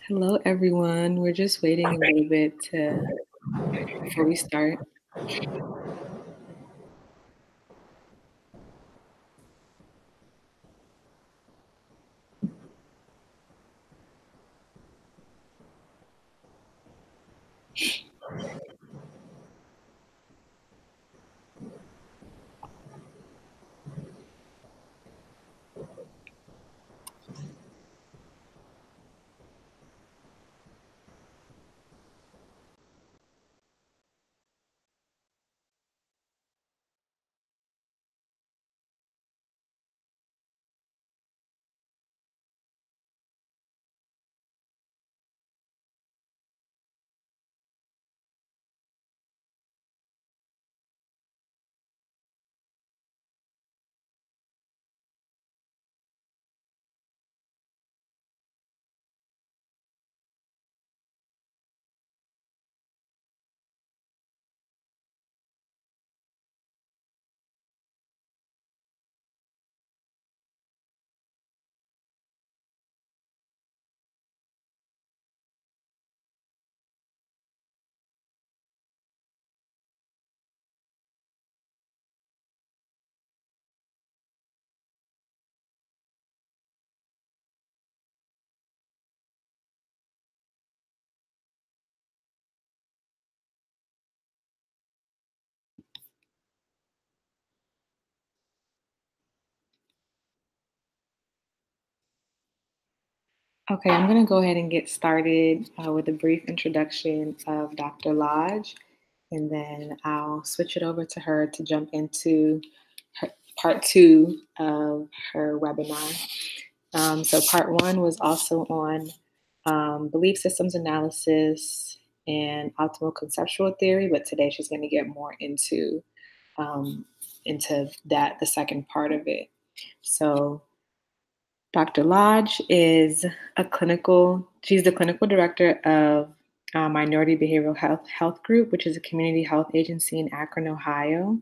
Hello, everyone. We're just waiting a little bit before we start. Okay, I'm going to go ahead and get started with a brief introduction of Dr. Lodge, and then I'll switch it over to her to jump into part two of her webinar. So part one was also on belief systems analysis and optimal conceptual theory, but today she's going to get more into that, the second part of it. So Dr. Lodge is she's the clinical director of Minority Behavioral Health Group, which is a community health agency in Akron, Ohio.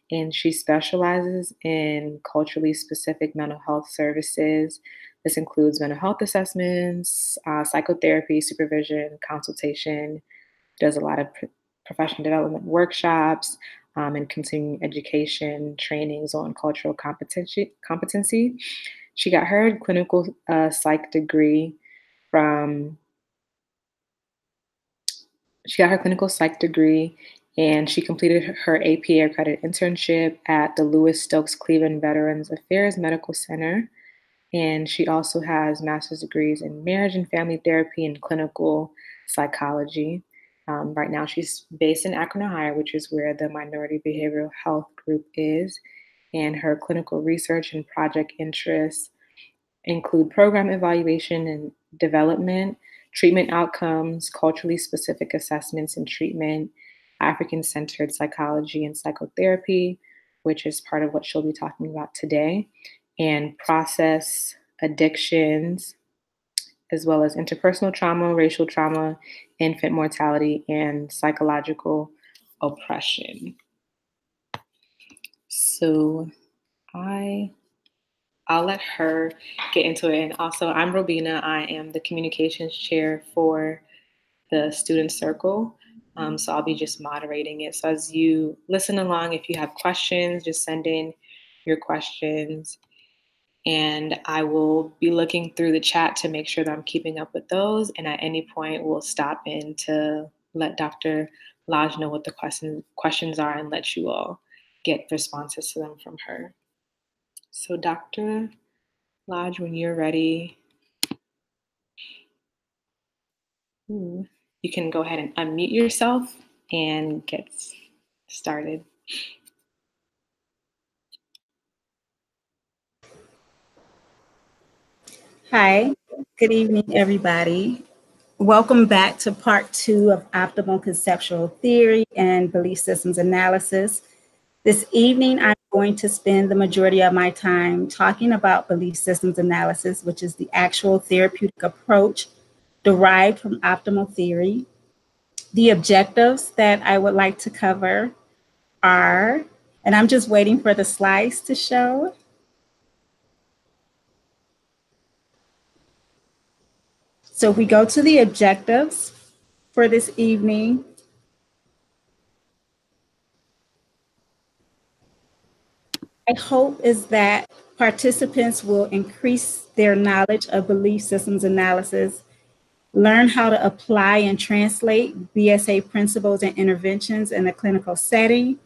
And she specializes in culturally specific mental health services. This includes mental health assessments, psychotherapy, supervision, consultation, does a lot of professional development workshops, and continuing education trainings on cultural competency. She got her clinical psych degree from. She got her clinical psych degree, and she completed her APA accredited internship at the Lewis Stokes Cleveland Veterans Affairs Medical Center. And she also has master's degrees in marriage and family therapy and clinical psychology. Right now, she's based in Akron, Ohio, which is where the Minority Behavioral Health Group is. And her clinical research and project interests include program evaluation and development, treatment outcomes, culturally specific assessments and treatment, African-centered psychology and psychotherapy, which is part of what she'll be talking about today, and process addictions, as well as interpersonal trauma, racial trauma, infant mortality, and psychological oppression. So I'll let her get into it. And also, I'm Robina. I am the communications chair for the student circle. So I'll be just moderating it. So as you listen along, if you have questions, just send in your questions. And I will be looking through the chat to make sure that I'm keeping up with those. And at any point, we'll stop in to let Dr. Lodge know what the questions are and let you all get responses to them from her. So Dr. Lodge, when you're ready, you can go ahead and unmute yourself and get started. Hi, good evening, everybody. Welcome back to part two of optimal conceptual theory and belief systems analysis. This evening, I'm going to spend the majority of my time talking about belief systems analysis, which is the actual therapeutic approach derived from optimal theory. The objectives that I would like to cover are, and I'm just waiting for the slides to show. So if we go to the objectives for this evening, my hope is that participants will increase their knowledge of belief systems analysis, learn how to apply and translate BSA principles and interventions in a clinical setting,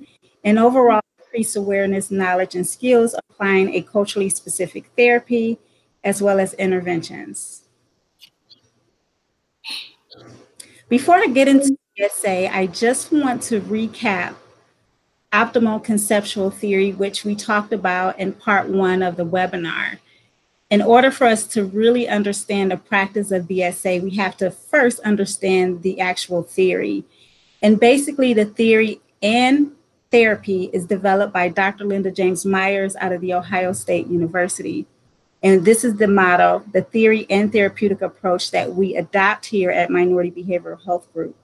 and overall increase awareness, knowledge, and skills applying a culturally specific therapy as well as interventions. Before I get into BSA, I just want to recap optimal conceptual theory, which we talked about in part 1 of the webinar. In order for us to really understand the practice of BSA, we have to first understand the actual theory. And basically, the theory and therapy is developed by Dr. Linda James Myers out of the Ohio State University. And this is the model, the theory and therapeutic approach that we adopt here at Minority Behavioral Health Group.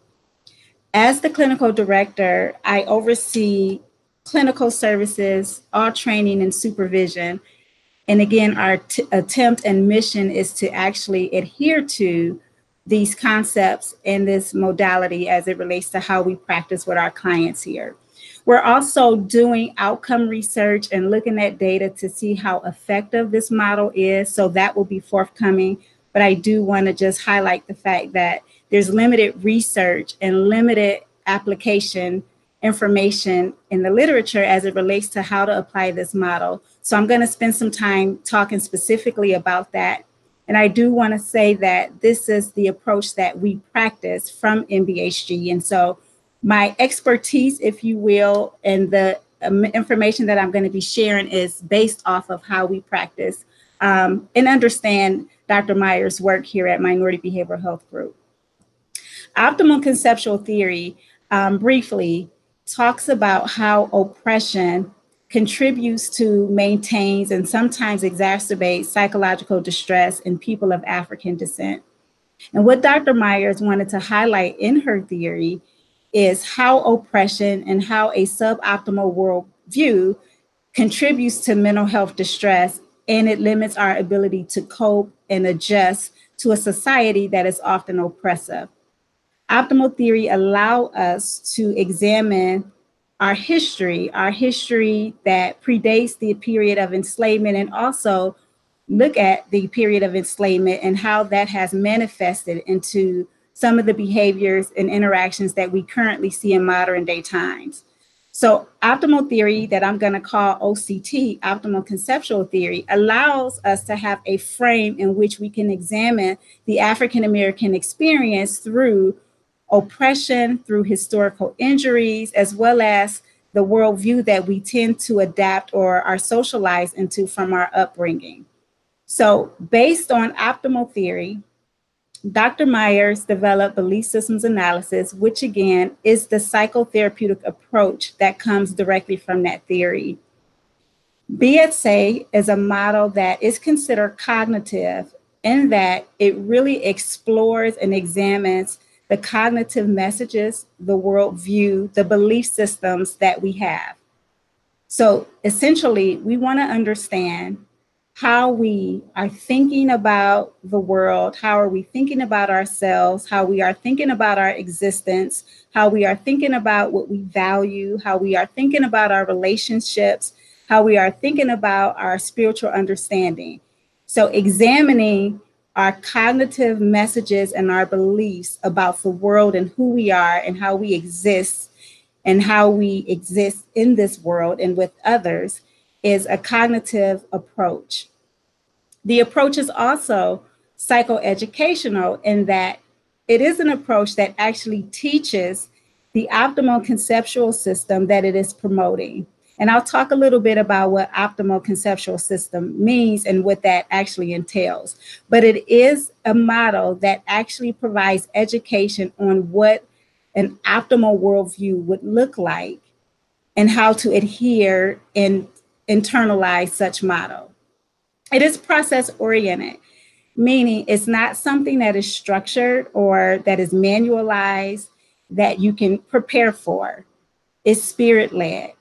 As the clinical director, I oversee clinical services, all training and supervision. And again, our attempt and mission is to actually adhere to these concepts and this modality as it relates to how we practice with our clients here. We're also doing outcome research and looking at data to see how effective this model is. So that will be forthcoming. But I do want to just highlight the fact that there's limited research and limited application information in the literature as it relates to how to apply this model. So I'm going to spend some time talking specifically about that. And I do want to say that this is the approach that we practice from MBHG. And so my expertise, if you will, and the information that I'm going to be sharing is based off of how we practice and understand Dr. Myers' work here at Minority Behavioral Health Group. Optimal conceptual theory, briefly, talks about how oppression contributes to, maintains, and sometimes exacerbates psychological distress in people of African descent. And what Dr. Myers wanted to highlight in her theory is how oppression and how a suboptimal worldview contributes to mental health distress, and it limits our ability to cope and adjust to a society that is often oppressive. Optimal theory allow us to examine our history that predates the period of enslavement, and also look at the period of enslavement and how that has manifested into some of the behaviors and interactions that we currently see in modern day times. So optimal theory, that I'm going to call OCT, optimal conceptual theory, allows us to have a frame in which we can examine the African American experience through oppression, through historical injuries, as well as the worldview that we tend to adapt or are socialized into from our upbringing. So based on optimal theory, Dr. Myers developed belief systems analysis, which again is the psychotherapeutic approach that comes directly from that theory. BSA is a model that is considered cognitive in that it really explores and examines the cognitive messages, the worldview, the belief systems that we have. So essentially, we want to understand how we are thinking about the world, how are we thinking about ourselves, how we are thinking about our existence, how we are thinking about what we value, how we are thinking about our relationships, how we are thinking about our spiritual understanding. So examining our cognitive messages and our beliefs about the world and who we are and how we exist and how we exist in this world and with others is a cognitive approach. The approach is also psychoeducational in that it is an approach that actually teaches the optimal conceptual system that it is promoting. And I'll talk a little bit about what optimal conceptual system means and what that actually entails. But it is a model that actually provides education on what an optimal worldview would look like and how to adhere and internalize such model. It is process oriented, meaning it's not something that is structured or that is manualized that you can prepare for. It's spirit led.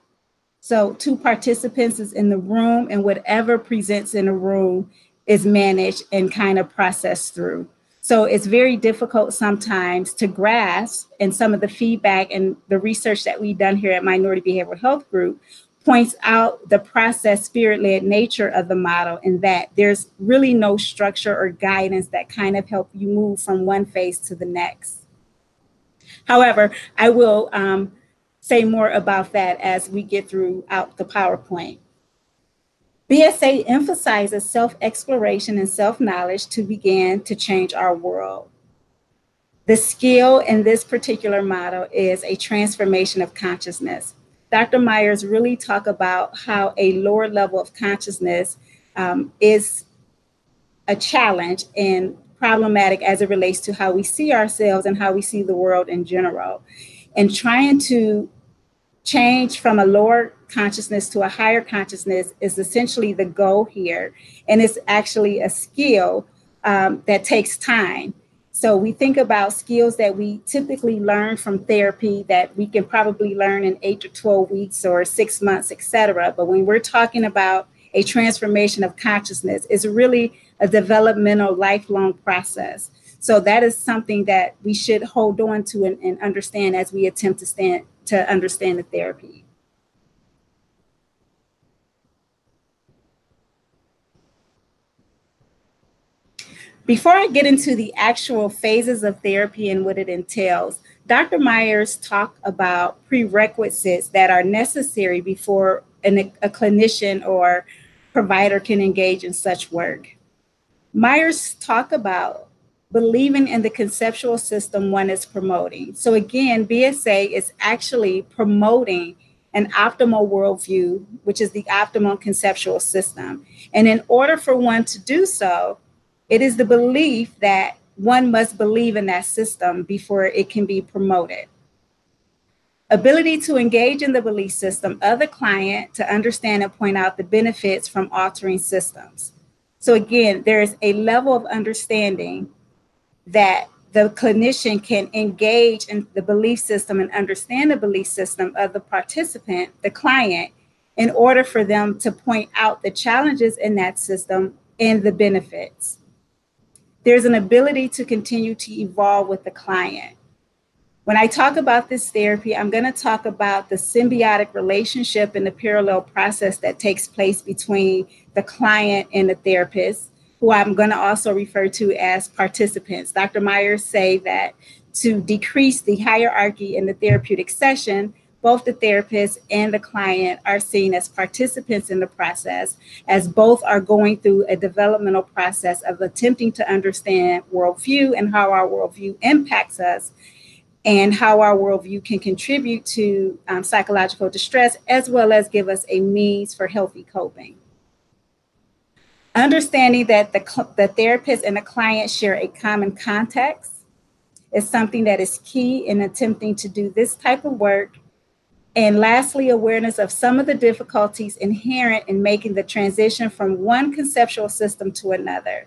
So 2 participants is in the room and whatever presents in the room is managed and kind of processed through. So it's very difficult sometimes to grasp, and some of the feedback and the research that we've done here at Minority Behavioral Health Group points out the process spirit-led nature of the model, and that there's really no structure or guidance that kind of help you move from one phase to the next. However, I will say more about that as we get throughout the PowerPoint. BSA emphasizes self-exploration and self-knowledge to begin to change our world. The skill in this particular model is a transformation of consciousness. Dr. Myers really talk about how a lower level of consciousness is a challenge and problematic as it relates to how we see ourselves and how we see the world in general. And trying to change from a lower consciousness to a higher consciousness is essentially the goal here. And it's actually a skill that takes time. So we think about skills that we typically learn from therapy that we can probably learn in 8 to 12 weeks or 6 months, et cetera. But when we're talking about a transformation of consciousness, it's really a developmental, lifelong process. So that is something that we should hold on to and understand as we attempt to understand the therapy. Before I get into the actual phases of therapy and what it entails, Dr. Myers talked about prerequisites that are necessary before a clinician or provider can engage in such work. Myers talked about believing in the conceptual system one is promoting. So again, BSA is actually promoting an optimal worldview, which is the optimal conceptual system. And in order for one to do so, it is the belief that one must believe in that system before it can be promoted. Ability to engage in the belief system of the client to understand and point out the benefits from altering systems. So again, there's a level of understanding that the clinician can engage in the belief system and understand the belief system of the participant, the client, in order for them to point out the challenges in that system and the benefits. There's an ability to continue to evolve with the client. When I talk about this therapy, I'm going to talk about the symbiotic relationship and the parallel process that takes place between the client and the therapist, who I'm going to also refer to as participants. Dr. Myers say that to decrease the hierarchy in the therapeutic session, both the therapist and the client are seen as participants in the process, as both are going through a developmental process of attempting to understand worldview and how our worldview impacts us, and how our worldview can contribute to psychological distress, as well as give us a means for healthy coping. Understanding that the therapist and the client share a common context is something that is key in attempting to do this type of work. And lastly, awareness of some of the difficulties inherent in making the transition from one conceptual system to another.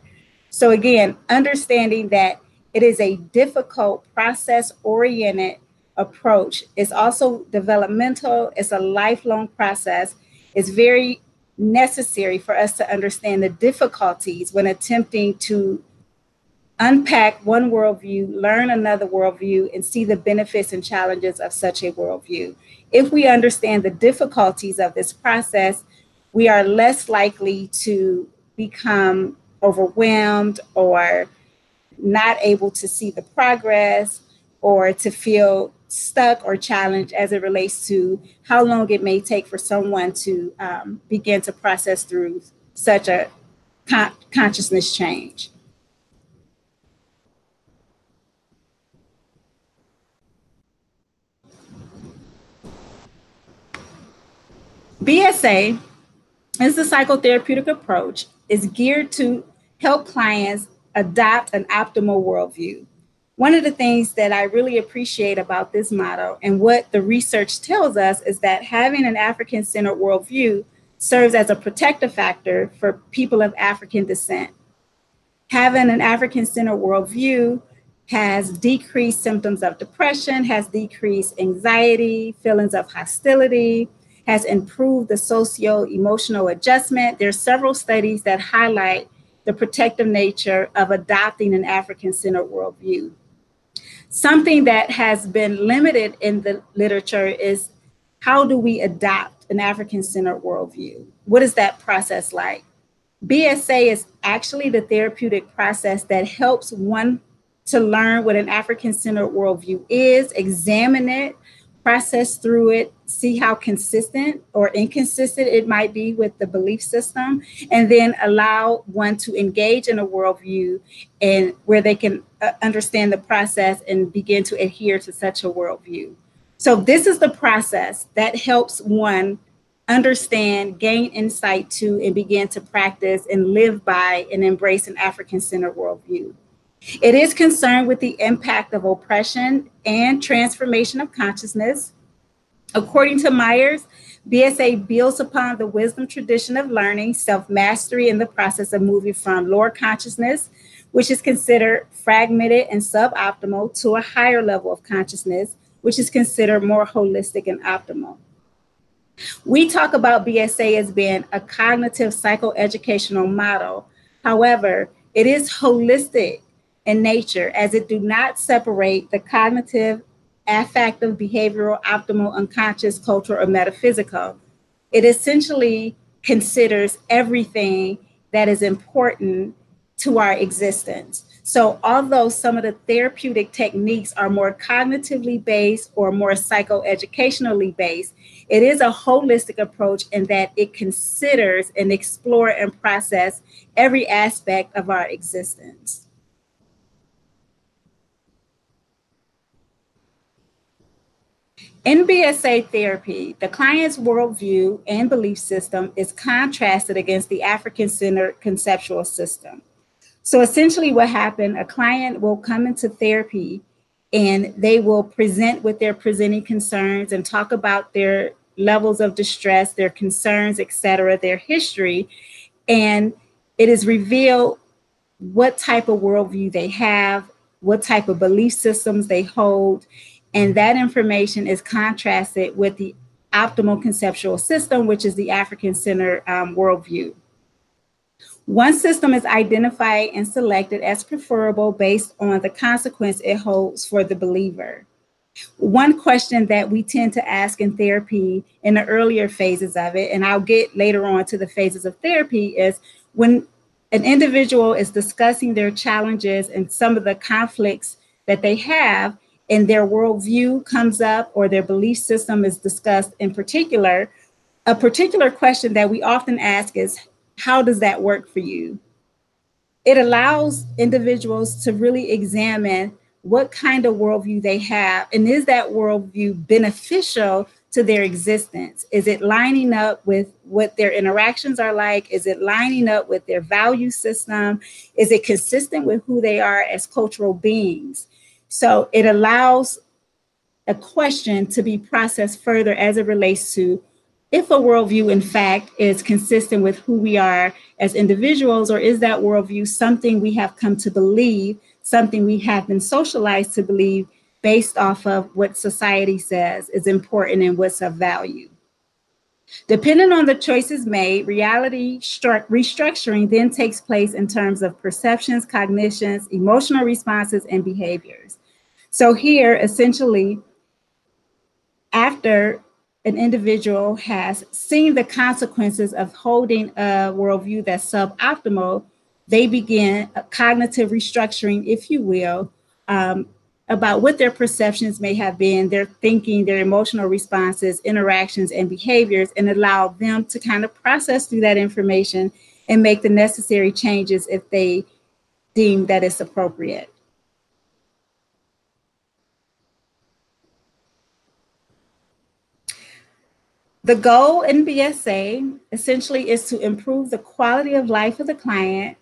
So again, understanding that it is a difficult process-oriented approach. It's also developmental. It's a lifelong process. It's very necessary for us to understand the difficulties when attempting to unpack one worldview, learn another worldview, and see the benefits and challenges of such a worldview. If we understand the difficulties of this process, we are less likely to become overwhelmed or not able to see the progress, or to feel stuck or challenged as it relates to how long it may take for someone to begin to process through such a consciousness change. BSA is the psychotherapeutic approach, is geared to help clients adopt an optimal worldview. One of the things that I really appreciate about this model and what the research tells us is that having an African-centered worldview serves as a protective factor for people of African descent. Having an African-centered worldview has decreased symptoms of depression, has decreased anxiety, feelings of hostility, has improved the socio-emotional adjustment. There's several studies that highlight the protective nature of adopting an African-centered worldview. Something that has been limited in the literature is, how do we adopt an African-centered worldview? What is that process like? BSA is actually the therapeutic process that helps one to learn what an African-centered worldview is, examine it, process through it, see how consistent or inconsistent it might be with the belief system, and then allow one to engage in a worldview and where they can understand the process and begin to adhere to such a worldview. So this is the process that helps one understand, gain insight to, and begin to practice and live by and embrace an African-centered worldview. It is concerned with the impact of oppression and transformation of consciousness. According to Myers, BSA builds upon the wisdom tradition of learning, self-mastery in the process of moving from lower consciousness, which is considered fragmented and suboptimal, to a higher level of consciousness, which is considered more holistic and optimal. We talk about BSA as being a cognitive psychoeducational model. However, it is holistic in nature, as it do not separate the cognitive, affective, behavioral, optimal, unconscious, cultural, or metaphysical. It essentially considers everything that is important to our existence. So although some of the therapeutic techniques are more cognitively based or more psychoeducationally based, it is a holistic approach in that it considers and explores and processes every aspect of our existence. In BSA therapy, the client's worldview and belief system is contrasted against the African-centered conceptual system. So essentially what happened, a client will come into therapy and they will present with their presenting concerns and talk about their levels of distress, their concerns, etc., their history. And it is revealed what type of worldview they have, what type of belief systems they hold. And that information is contrasted with the optimal conceptual system, which is the African-centered worldview. One system is identified and selected as preferable based on the consequence it holds for the believer. One question that we tend to ask in therapy in the earlier phases of it, and I'll get later on to the phases of therapy, is when an individual is discussing their challenges and some of the conflicts that they have, and their worldview comes up or their belief system is discussed in particular, a particular question that we often ask is, how does that work for you? It allows individuals to really examine what kind of worldview they have, and is that worldview beneficial to their existence? Is it lining up with what their interactions are like? Is it lining up with their value system? Is it consistent with who they are as cultural beings? So it allows a question to be processed further as it relates to if a worldview, in fact, is consistent with who we are as individuals, or is that worldview something we have come to believe, something we have been socialized to believe based off of what society says is important and what's of value. Depending on the choices made, reality restructuring then takes place in terms of perceptions, cognitions, emotional responses, and behaviors. So here, essentially, after an individual has seen the consequences of holding a worldview that's suboptimal, they begin a cognitive restructuring, if you will, about what their perceptions may have been, their thinking, their emotional responses, interactions, and behaviors, and allow them to kind of process through that information and make the necessary changes if they deem that it's appropriate. The goal in BSA essentially is to improve the quality of life of the client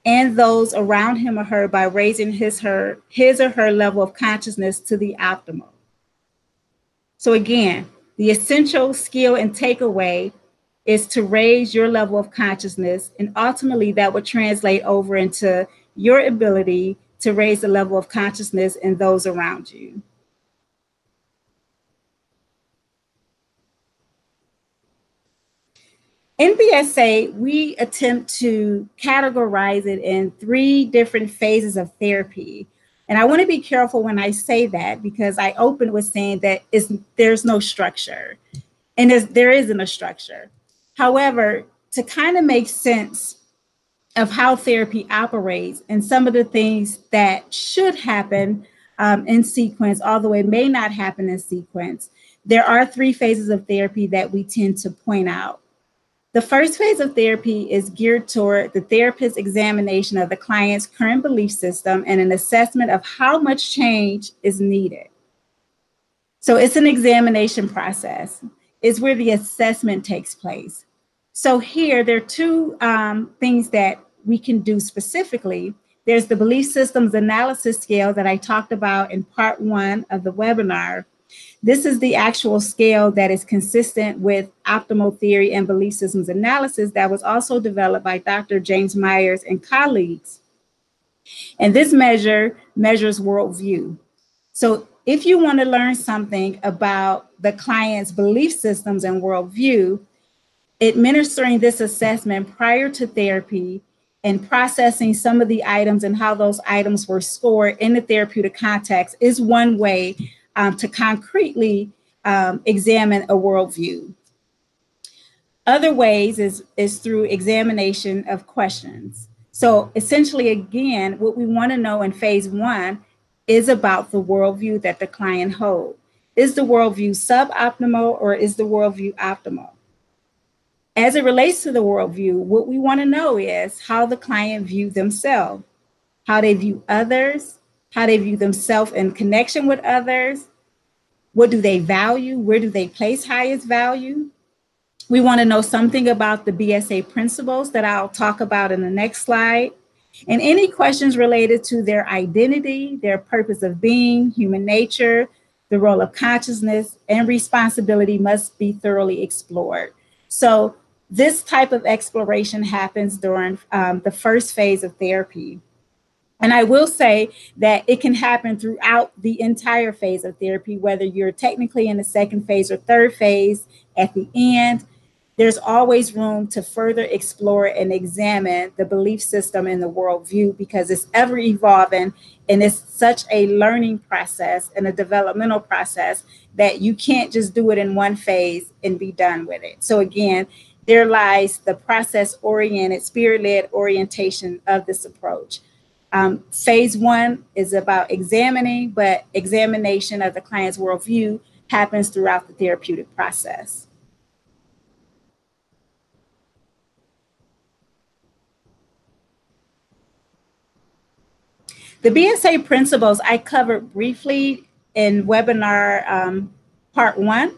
and those around him or her by raising his or her level of consciousness to the optimal. So again, the essential skill and takeaway is to raise your level of consciousness, and ultimately that would translate over into your ability to raise the level of consciousness in those around you. In BSA, we attempt to categorize it in 3 different phases of therapy. And I want to be careful when I say that, because I opened with saying that there's no structure, and there isn't a structure. However, to kind of make sense of how therapy operates and some of the things that should happen in sequence, although it may not happen in sequence, there are 3 phases of therapy that we tend to point out. The first phase of therapy is geared toward the therapist's examination of the client's current belief system and an assessment of how much change is needed. So it's an examination process. It's where the assessment takes place. So here, there are 2 things that we can do specifically. There's the belief systems analysis scale that I talked about in part 1 of the webinar. This is the actual scale that is consistent with optimal theory and belief systems analysis that was also developed by Dr. James Myers and colleagues. And this measures worldview. So if you want to learn something about the client's belief systems and worldview, administering this assessment prior to therapy and processing some of the items and how those items were scored in the therapeutic context is one way to concretely examine a worldview. Other ways is through examination of questions. So essentially, again, what we want to know in phase 1 is about the worldview that the client holds. Is the worldview suboptimal or is the worldview optimal? As it relates to the worldview, what we want to know is how the client views themselves, how they view others, how they view themselves in connection with others. What do they value? Where do they place highest value? We want to know something about the BSA principles that I'll talk about in the next slide. And any questions related to their identity, their purpose of being, human nature, the role of consciousness, and responsibility must be thoroughly explored. So this type of exploration happens during the first phase of therapy. And I will say that it can happen throughout the entire phase of therapy, whether you're technically in the second phase or third phase. At the end, there's always room to further explore and examine the belief system and the worldview, because it's ever evolving and it's such a learning process and a developmental process that you can't just do it in one phase and be done with it. So again, there lies the process-oriented, spirit-led orientation of this approach. Phase 1 is about examining, but examination of the client's worldview happens throughout the therapeutic process. The BSA principles I covered briefly in webinar part 1.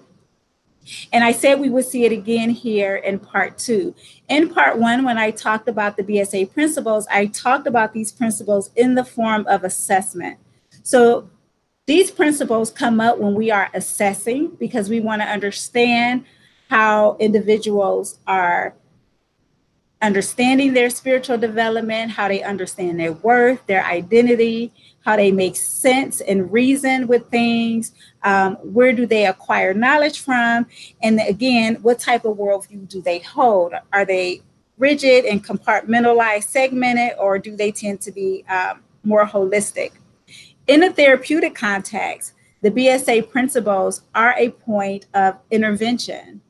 And I said we would see it again here in part 2. In part 1, when I talked about the BSA principles, I talked about these principles in the form of assessment. So these principles come up when we are assessing, because we want to understand how individuals are understanding their spiritual development, how they understand their worth, their identity, how they make sense and reason with things, where do they acquire knowledge from, and again, what type of worldview do they hold? Are they rigid and compartmentalized, segmented, or do they tend to be more holistic? In a therapeutic context, the BSA principles are a point of intervention.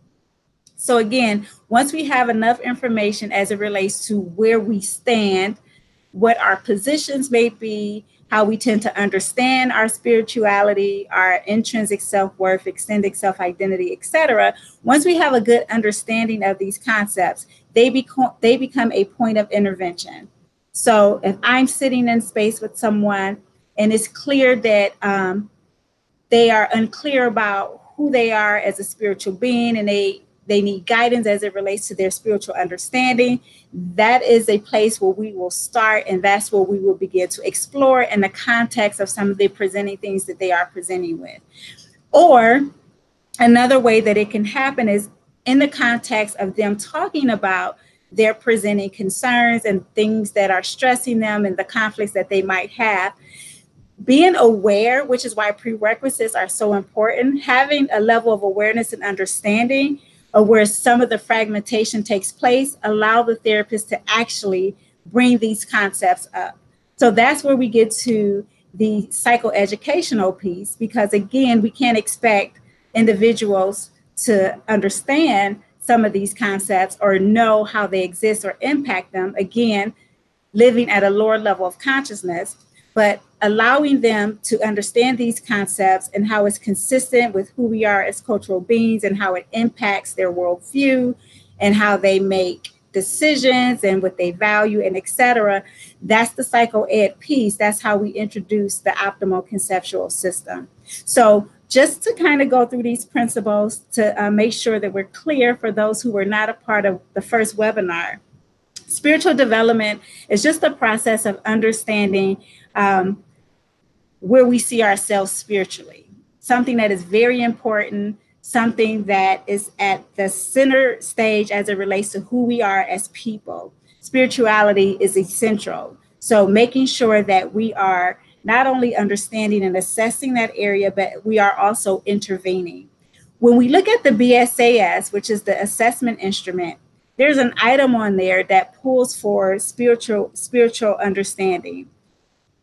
So again, once we have enough information as it relates to where we stand, what our positions may be, how we tend to understand our spirituality, our intrinsic self-worth, extended self-identity, etc. Once we have a good understanding of these concepts, they become a point of intervention. So if I'm sitting in space with someone and it's clear that they are unclear about who they are as a spiritual being, and they need guidance as it relates to their spiritual understanding, that is a place where we will start, and that's where we will begin to explore in the context of some of the presenting things that they are presenting with. Or another way that it can happen is in the context of them talking about their presenting concerns and things that are stressing them and the conflicts that they might have. Being aware, which is why prerequisites are so important, having a level of awareness and understanding or where some of the fragmentation takes place, allow the therapist to actually bring these concepts up. So that's where we get to the psychoeducational piece, because again, we can't expect individuals to understand some of these concepts or know how they exist or impact them. Again, living at a lower level of consciousness, but allowing them to understand these concepts and how it's consistent with who we are as cultural beings and how it impacts their worldview and how they make decisions and what they value and etc. That's the psychoed piece. That's how we introduce the optimal conceptual system. So just to kind of go through these principles to make sure that we're clear for those who were not a part of the first webinar. Spiritual development is just a process of understanding where we see ourselves spiritually, something that is very important, something that is at the center stage as it relates to who we are as people. Spirituality is essential. So making sure that we are not only understanding and assessing that area, but we are also intervening. When we look at the BSAS, which is the assessment instrument, there's an item on there that pulls for spiritual understanding.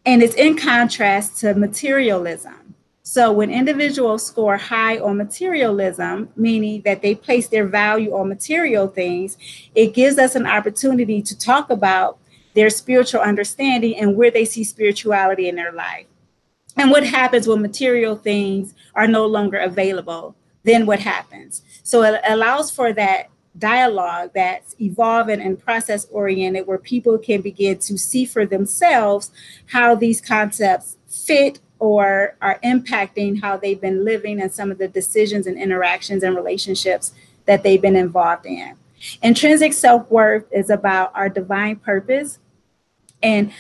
And it's in contrast to materialism. So when individuals score high on materialism, meaning that they place their value on material things, it gives us an opportunity to talk about their spiritual understanding and where they see spirituality in their life. And what happens when material things are no longer available? Then what happens? So it allows for that dialogue that's evolving and process oriented, where people can begin to see for themselves how these concepts fit or are impacting how they've been living and some of the decisions and interactions and relationships that they've been involved in. Intrinsic self-worth is about our divine purpose and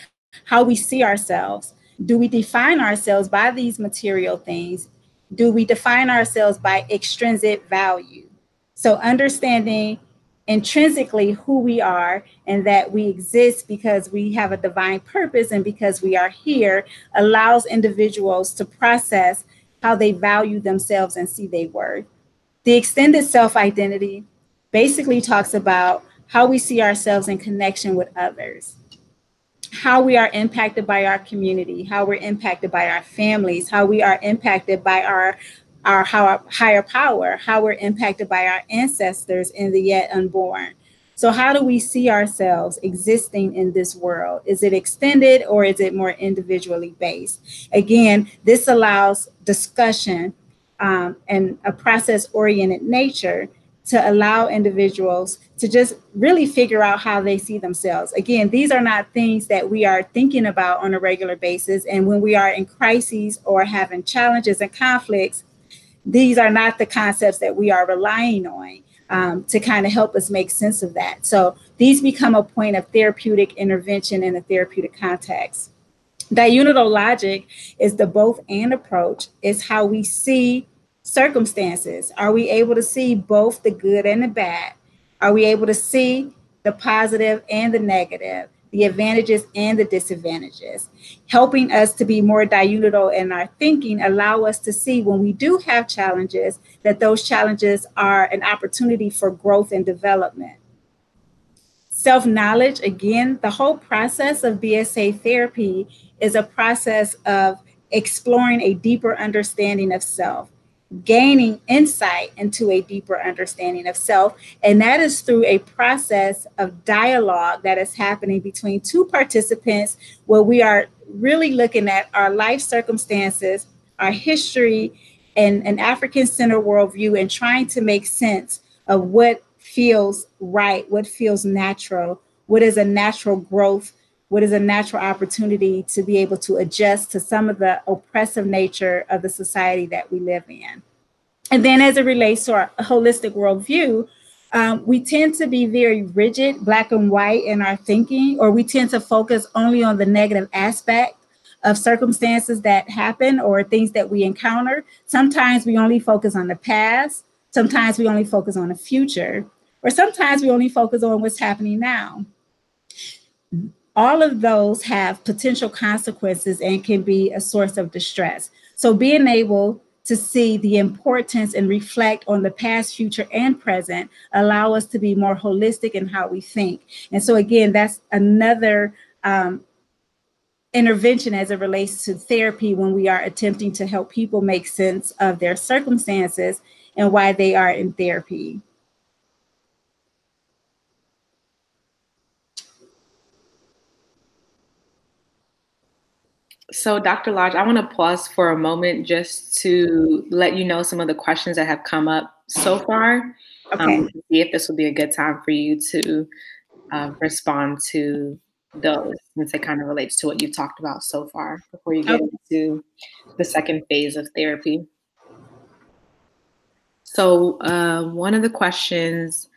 how we see ourselves. Do we define ourselves by these material things? Do we define ourselves by extrinsic value? So understanding intrinsically who we are and that we exist because we have a divine purpose and because we are here allows individuals to process how they value themselves and see their worth. The extended self-identity basically talks about how we see ourselves in connection with others, how we are impacted by our community, how we're impacted by our families, how we are impacted by our higher power, how we're impacted by our ancestors and the yet unborn. So how do we see ourselves existing in this world? Is it extended or is it more individually based? Again, this allows discussion and a process-oriented nature to allow individuals to just really figure out how they see themselves. Again, these are not things that we are thinking about on a regular basis. And when we are in crises or having challenges and conflicts, these are not the concepts that we are relying on to kind of help us make sense of that. So these become a point of therapeutic intervention in a therapeutic context. Diunidal logic is the both and approach. It's how we see circumstances. Are we able to see both the good and the bad? Are we able to see the positive and the negative, the advantages and the disadvantages? Helping us to be more diunidal in our thinking, allow us to see when we do have challenges, that those challenges are an opportunity for growth and development. Self-knowledge, again, the whole process of BSA therapy is a process of exploring a deeper understanding of self, gaining insight into a deeper understanding of self. And that is through a process of dialogue that is happening between two participants, where we are really looking at our life circumstances, our history, and an African-centered worldview, and trying to make sense of what feels right, what feels natural, what is a natural growth, what is a natural opportunity to be able to adjust to some of the oppressive nature of the society that we live in. And then as it relates to our holistic worldview, we tend to be very rigid, black and white in our thinking, or we tend to focus only on the negative aspect of circumstances that happen or things that we encounter. Sometimes we only focus on the past. Sometimes we only focus on the future, or sometimes we only focus on what's happening now. All of those have potential consequences and can be a source of distress. So being able to see the importance and reflect on the past, future, and present, allow us to be more holistic in how we think. And so again, that's another intervention as it relates to therapy when we are attempting to help people make sense of their circumstances and why they are in therapy. So, Dr. Lodge, I want to pause for a moment just to let you know some of the questions that have come up so far. Okay. To see if this will be a good time for you to respond to those, since it kind of relates to what you've talked about so far before you get into the second phase of therapy. So, one of the questions,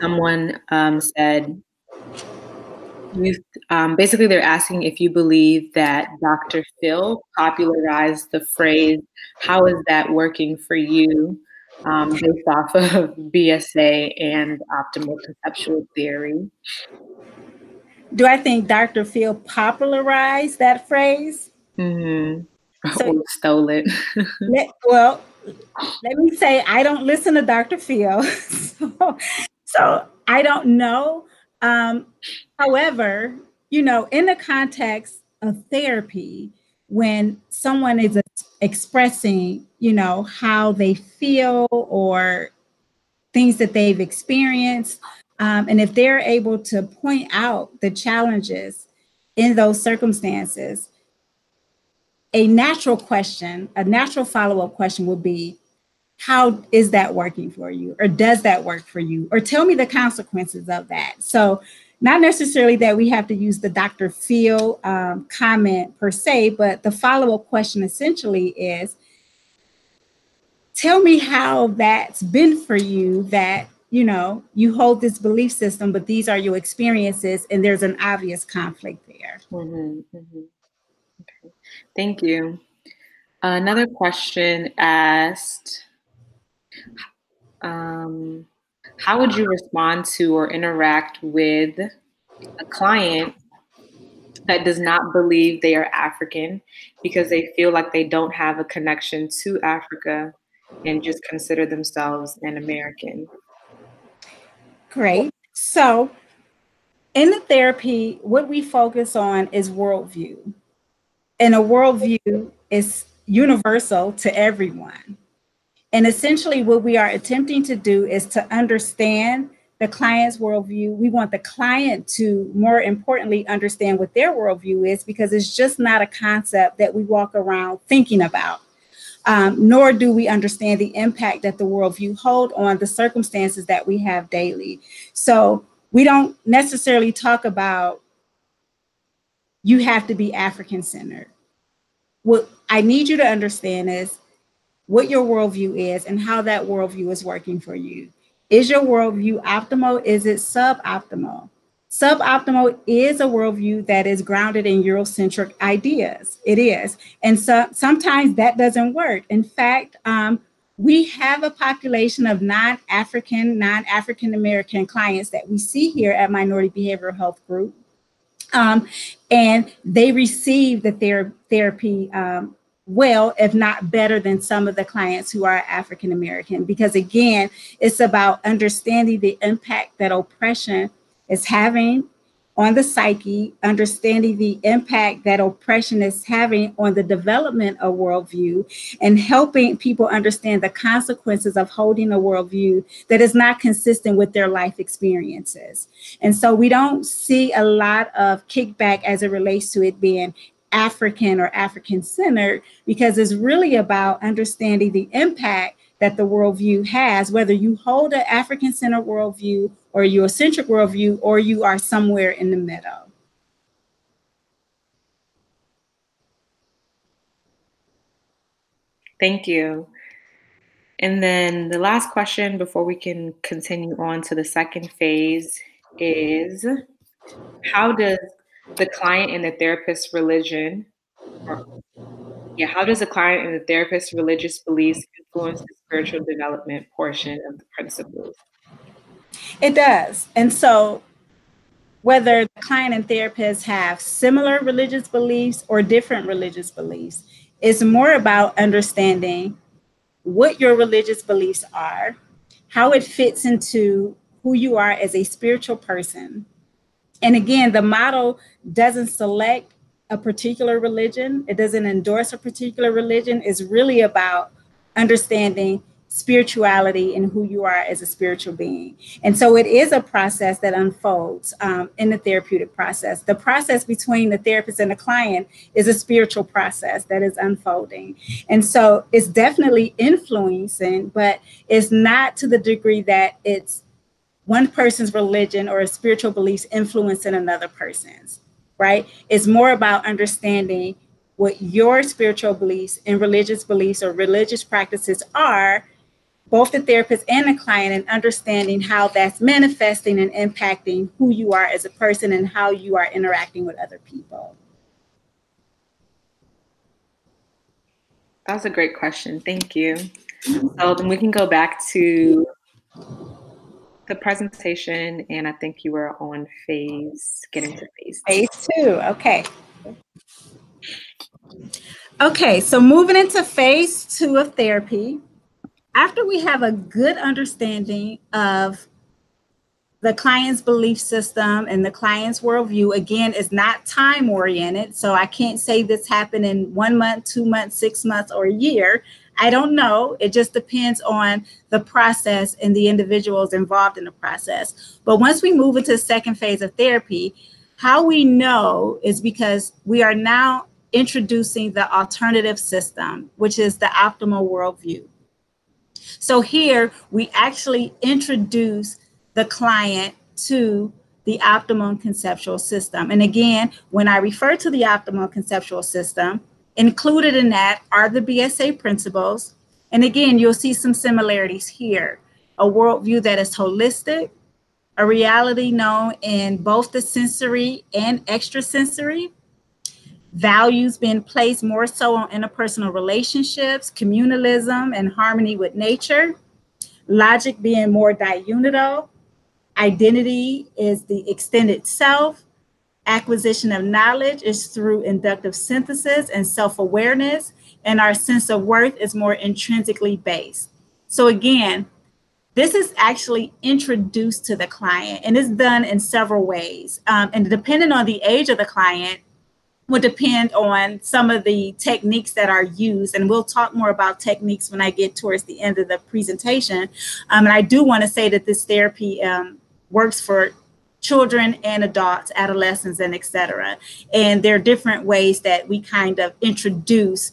someone said, basically, they're asking if you believe that Dr. Phil popularized the phrase, "How is that working for you?" Based off of BSA and optimal conceptual theory. Do I think Dr. Phil popularized that phrase? Mm-hmm. So, Or stole it. Let me say, I don't listen to Dr. Phil, so I don't know. However, in the context of therapy, when someone is expressing, how they feel or things that they've experienced, and if they're able to point out the challenges in those circumstances, a natural follow-up question would be, how is that working for you? Or does that work for you? Or tell me the consequences of that. So not necessarily that we have to use the Dr. Phil comment per se, but the follow-up question essentially is, tell me how that's been for you, that, you hold this belief system, but these are your experiences and there's an obvious conflict there. Mm-hmm, mm-hmm. Okay. Thank you. Another question asked, how would you respond to or interact with a client that does not believe they are African because they feel like they don't have a connection to Africa and just consider themselves an American? Great. So in the therapy, what we focus on is worldview. And a worldview is universal to everyone. And essentially, what we are attempting to do is to understand the client's worldview. We want the client to, more importantly, understand what their worldview is, because it's just not a concept that we walk around thinking about. Nor do we understand the impact that the worldview hold on the circumstances that we have daily. So we don't necessarily talk about, you have to be African-centered. What I need you to understand is what your worldview is and how that worldview is working for you. Is your worldview optimal? Is it suboptimal? Suboptimal is a worldview that is grounded in Eurocentric ideas. It is. And so sometimes that doesn't work. In fact, we have a population of non-African American clients that we see here at Minority Behavioral Health Group. And they receive the therapy well, if not better than some of the clients who are African American, because again, it's about understanding the impact that oppression is having on the psyche, understanding the impact that oppression is having on the development of worldview, and helping people understand the consequences of holding a worldview that is not consistent with their life experiences. And so we don't see a lot of kickback as it relates to it being African or African-centered, because it's really about understanding the impact that the worldview has, whether you hold an African-centered worldview or Eurocentric worldview, or you are somewhere in the middle. Thank you. And then the last question before we can continue on to the second phase is, how does the client and the therapist's religion, how does the client and the therapist's religious beliefs influence the spiritual development portion of the principles? It does. And so whether the client and therapist have similar religious beliefs or different religious beliefs, It's more about understanding what your religious beliefs are, how it fits into who you are as a spiritual person. And again, the model doesn't select a particular religion. It doesn't endorse a particular religion. It's really about understanding spirituality and who you are as a spiritual being. And so it is a process that unfolds in the therapeutic process. The process between the therapist and the client is a spiritual process that is unfolding. And so it's definitely influencing, but it's not to the degree that it's one person's religion or spiritual beliefs influencing another person's, right? It's more about understanding what your spiritual beliefs and religious beliefs or religious practices are, both the therapist and the client, and understanding how that's manifesting and impacting who you are as a person and how you are interacting with other people. That was a great question. Thank you. So then we can go back to the presentation, and I think you were on getting to phase 2. Phase 2, okay. Okay, so moving into phase 2 of therapy, after we have a good understanding of the client's belief system and the client's worldview, again, is not time oriented. So I can't say this happened in 1 month, 2 months, 6 months, or a year. I don't know. It just depends on the process and the individuals involved in the process. But once we move into the second phase of therapy, how we know is because we are now introducing the alternative system, which is the optimal worldview. So here we actually introduce the client to the optimum conceptual system. And again, when I refer to the optimum conceptual system, included in that are the BSA principles. And again, you'll see some similarities here. A worldview that is holistic, a reality known in both the sensory and extrasensory, values being placed more so on interpersonal relationships, communalism, and harmony with nature, logic being more diunidal, identity is the extended self, acquisition of knowledge is through inductive synthesis and self-awareness, and our sense of worth is more intrinsically based. So again, this is actually introduced to the client, and it's done in several ways. And depending on the age of the client, would depend on some of the techniques that are used. And we'll talk more about techniques when I get towards the end of the presentation. And I do want to say that this therapy works for children and adults, adolescents, and et cetera. And there are different ways that we kind of introduce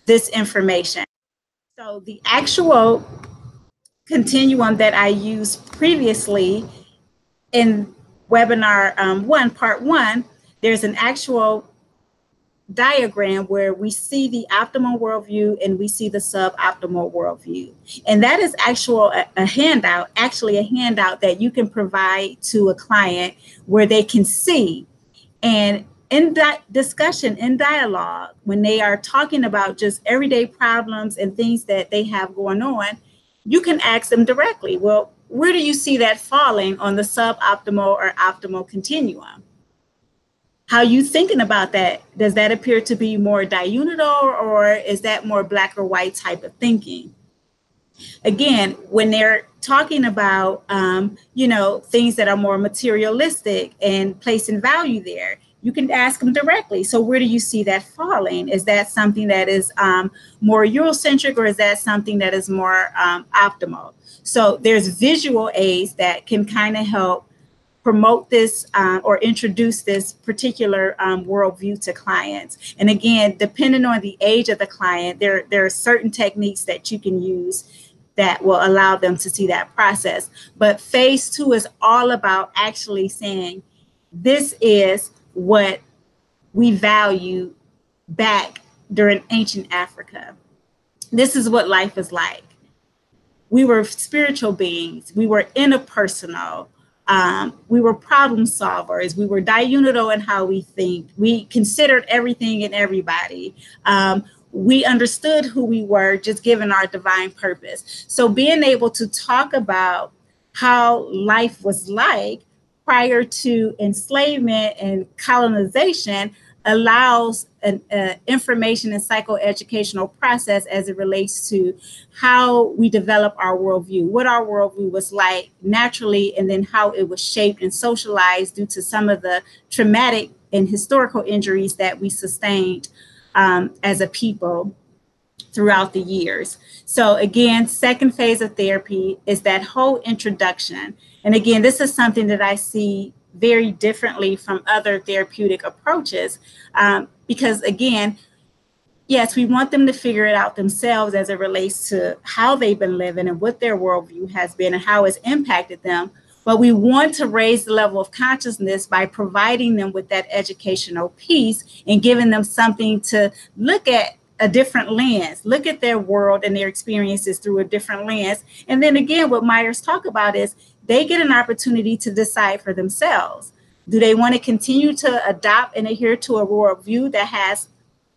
this information. So the actual continuum that I used previously in webinar 1, part 1, there's an actual diagram where we see the optimal worldview and we see the suboptimal worldview. And that is a handout that you can provide to a client where they can see. And in that discussion, in dialogue, when they are talking about just everyday problems and things that they have going on, you can ask them directly, well, where do you see that falling on the suboptimal or optimal continuum? How are you thinking about that? Does that appear to be more diunidal, or is that more black or white type of thinking? Again, when they're talking about, things that are more materialistic and placing value there, you can ask them directly. So where do you see that falling? Is that something that is more Eurocentric, or is that something that is more optimal? So there's visual aids that can kind of help promote this or introduce this particular worldview to clients. And again, depending on the age of the client, there are certain techniques that you can use that will allow them to see that process. But phase 2 is all about actually saying, this is what we value back during ancient Africa. This is what life is like. We were spiritual beings. We were interpersonal. We were problem solvers. We were diunidal in how we think. We considered everything and everybody. We understood who we were, just given our divine purpose. So being able to talk about how life was like prior to enslavement and colonization allows an information and psychoeducational process as it relates to how we develop our worldview, what our worldview was like naturally, and then how it was shaped and socialized due to some of the traumatic and historical injuries that we sustained as a people throughout the years. So again, second phase of therapy is that whole introduction. And again, this is something that I see very differently from other therapeutic approaches, because again, yes, we want them to figure it out themselves as it relates to how they've been living and what their worldview has been and how it's impacted them. But we want to raise the level of consciousness by providing them with that educational piece and giving them something to look at a different lens, look at their world and their experiences through a different lens. And then again, what Myers talk about is they get an opportunity to decide for themselves. Do they want to continue to adopt and adhere to a worldview that has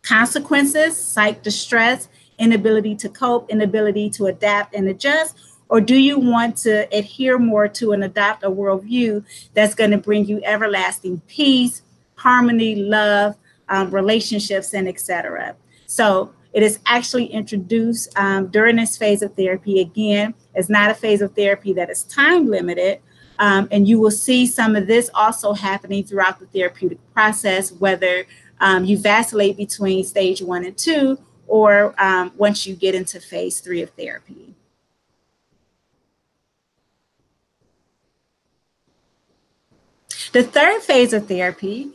consequences, psych distress, inability to cope, inability to adapt and adjust? Or do you want to adhere more to and adopt a worldview that's going to bring you everlasting peace, harmony, love, relationships, and etc.? So it is actually introduced during this phase of therapy. Again, it's not a phase of therapy that is time limited. And you will see some of this also happening throughout the therapeutic process, whether you vacillate between stage 1 and 2, or once you get into phase 3 of therapy. The third phase of therapy,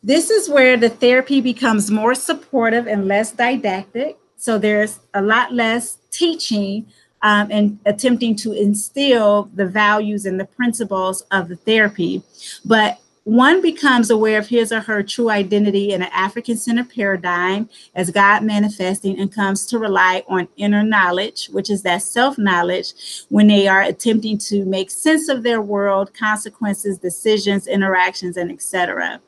this is where the therapy becomes more supportive and less didactic. So there's a lot less teaching and attempting to instill the values and the principles of the therapy. But one becomes aware of his or her true identity in an African-centered paradigm as God manifesting, and comes to rely on inner knowledge, which is that self-knowledge, when they are attempting to make sense of their world, consequences, decisions, interactions, and etc.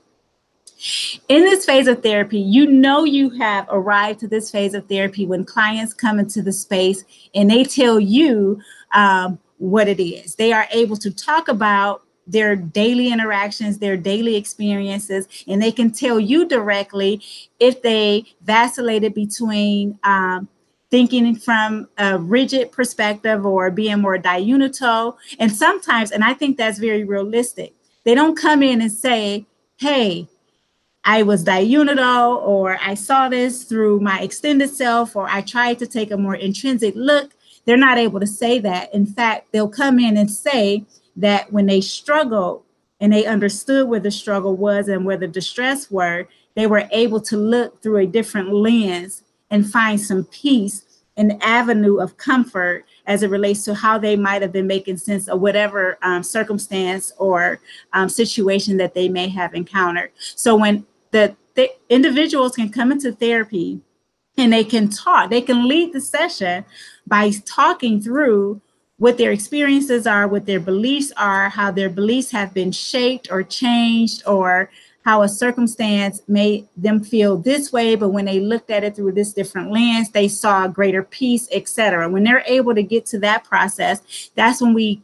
In this phase of therapy, you know you have arrived to this phase of therapy when clients come into the space and they tell you what it is. They are able to talk about their daily interactions, their daily experiences, and they can tell you directly if they vacillated between thinking from a rigid perspective or being more diunito. And sometimes, and I think that's very realistic, they don't come in and say, hey, I was diunito, or I saw this through my extended self, or I tried to take a more intrinsic look. They're not able to say that. In fact, they'll come in and say that when they struggled and they understood where the struggle was and where the distress were, they were able to look through a different lens and find some peace, an avenue of comfort as it relates to how they might have been making sense of whatever circumstance or situation that they may have encountered. So when the individuals can come into therapy and they can talk, they can lead the session by talking through what their experiences are, what their beliefs are, how their beliefs have been shaped or changed, or how a circumstance made them feel this way, but when they looked at it through this different lens, they saw greater peace, etc. When they're able to get to that process, that's when we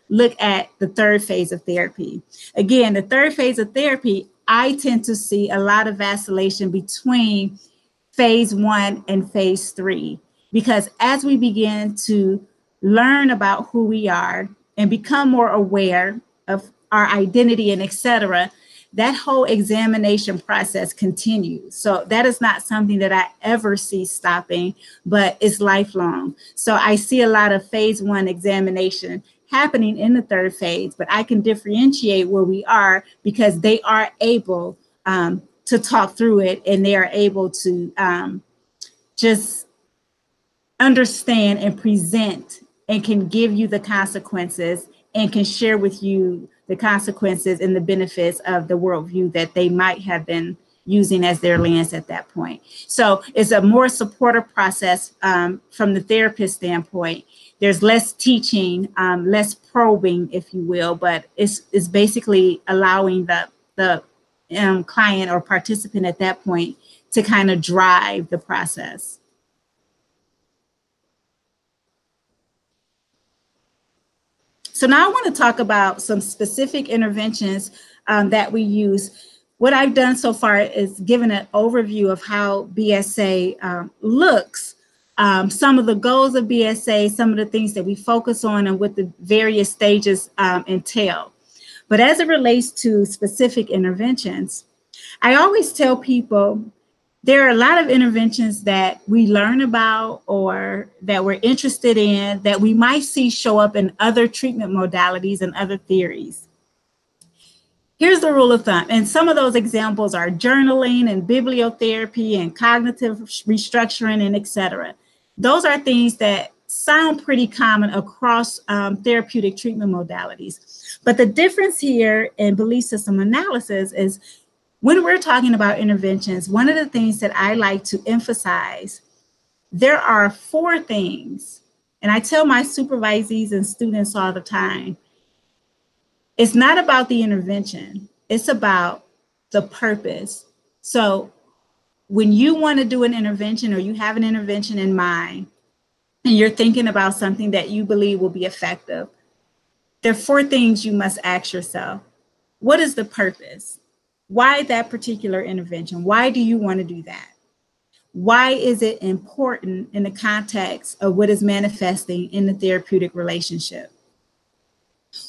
look at the third phase of therapy. Again, the third phase of therapy, I tend to see a lot of vacillation between phase 1 and phase 3, because as we begin to learn about who we are and become more aware of our identity and etc., that whole examination process continues. So that is not something that I ever see stopping, but it's lifelong. So I see a lot of phase 1 examination happening in the third phase, but I can differentiate where we are because they are able to talk through it, and they are able to just understand and present and can give you the consequences and can share with you the consequences and the benefits of the worldview that they might have been using as their lens at that point. So it's a more supportive process from the therapist standpoint. There's less teaching, less probing, if you will, but it's basically allowing the client or participant at that point to kind of drive the process. So now I want to talk about some specific interventions that we use what I've done so far is given an overview of how BSA looks, some of the goals of BSA, some of the things that we focus on, and what the various stages entail. But as it relates to specific interventions, I always tell people there are a lot of interventions that we learn about or that we're interested in that we might see show up in other treatment modalities and other theories. Here's the rule of thumb. And some of those examples are journaling and bibliotherapy and cognitive restructuring and et cetera. Those are things that sound pretty common across therapeutic treatment modalities. But the difference here in belief system analysis is when we're talking about interventions, one of the things that I like to emphasize, there are 4 things, and I tell my supervisees and students all the time, it's not about the intervention, it's about the purpose. So when you want to do an intervention or you have an intervention in mind and you're thinking about something that you believe will be effective, there are 4 things you must ask yourself. What is the purpose? Why that particular intervention? Why do you want to do that? Why is it important in the context of what is manifesting in the therapeutic relationship?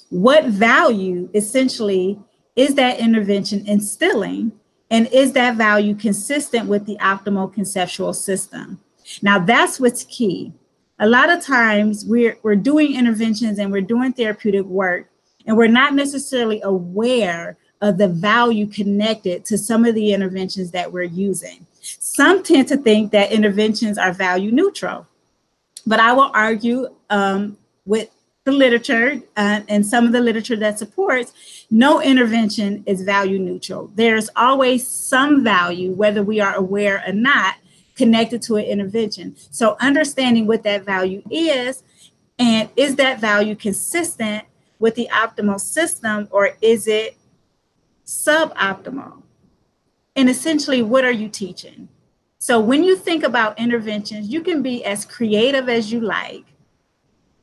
What value essentially is that intervention instilling? And is that value consistent with the optimal conceptual system? Now, that's what's key. A lot of times we're doing interventions and we're doing therapeutic work, and we're not necessarily aware of the value connected to some of the interventions that we're using. Some tend to think that interventions are value neutral, but I will argue with the literature and some of the literature that supports no intervention is value neutral. There's always some value, whether we are aware or not, connected to an intervention. So understanding what that value is, and is that value consistent with the optimal system, or is it suboptimal? And essentially, what are you teaching? So when you think about interventions, you can be as creative as you like,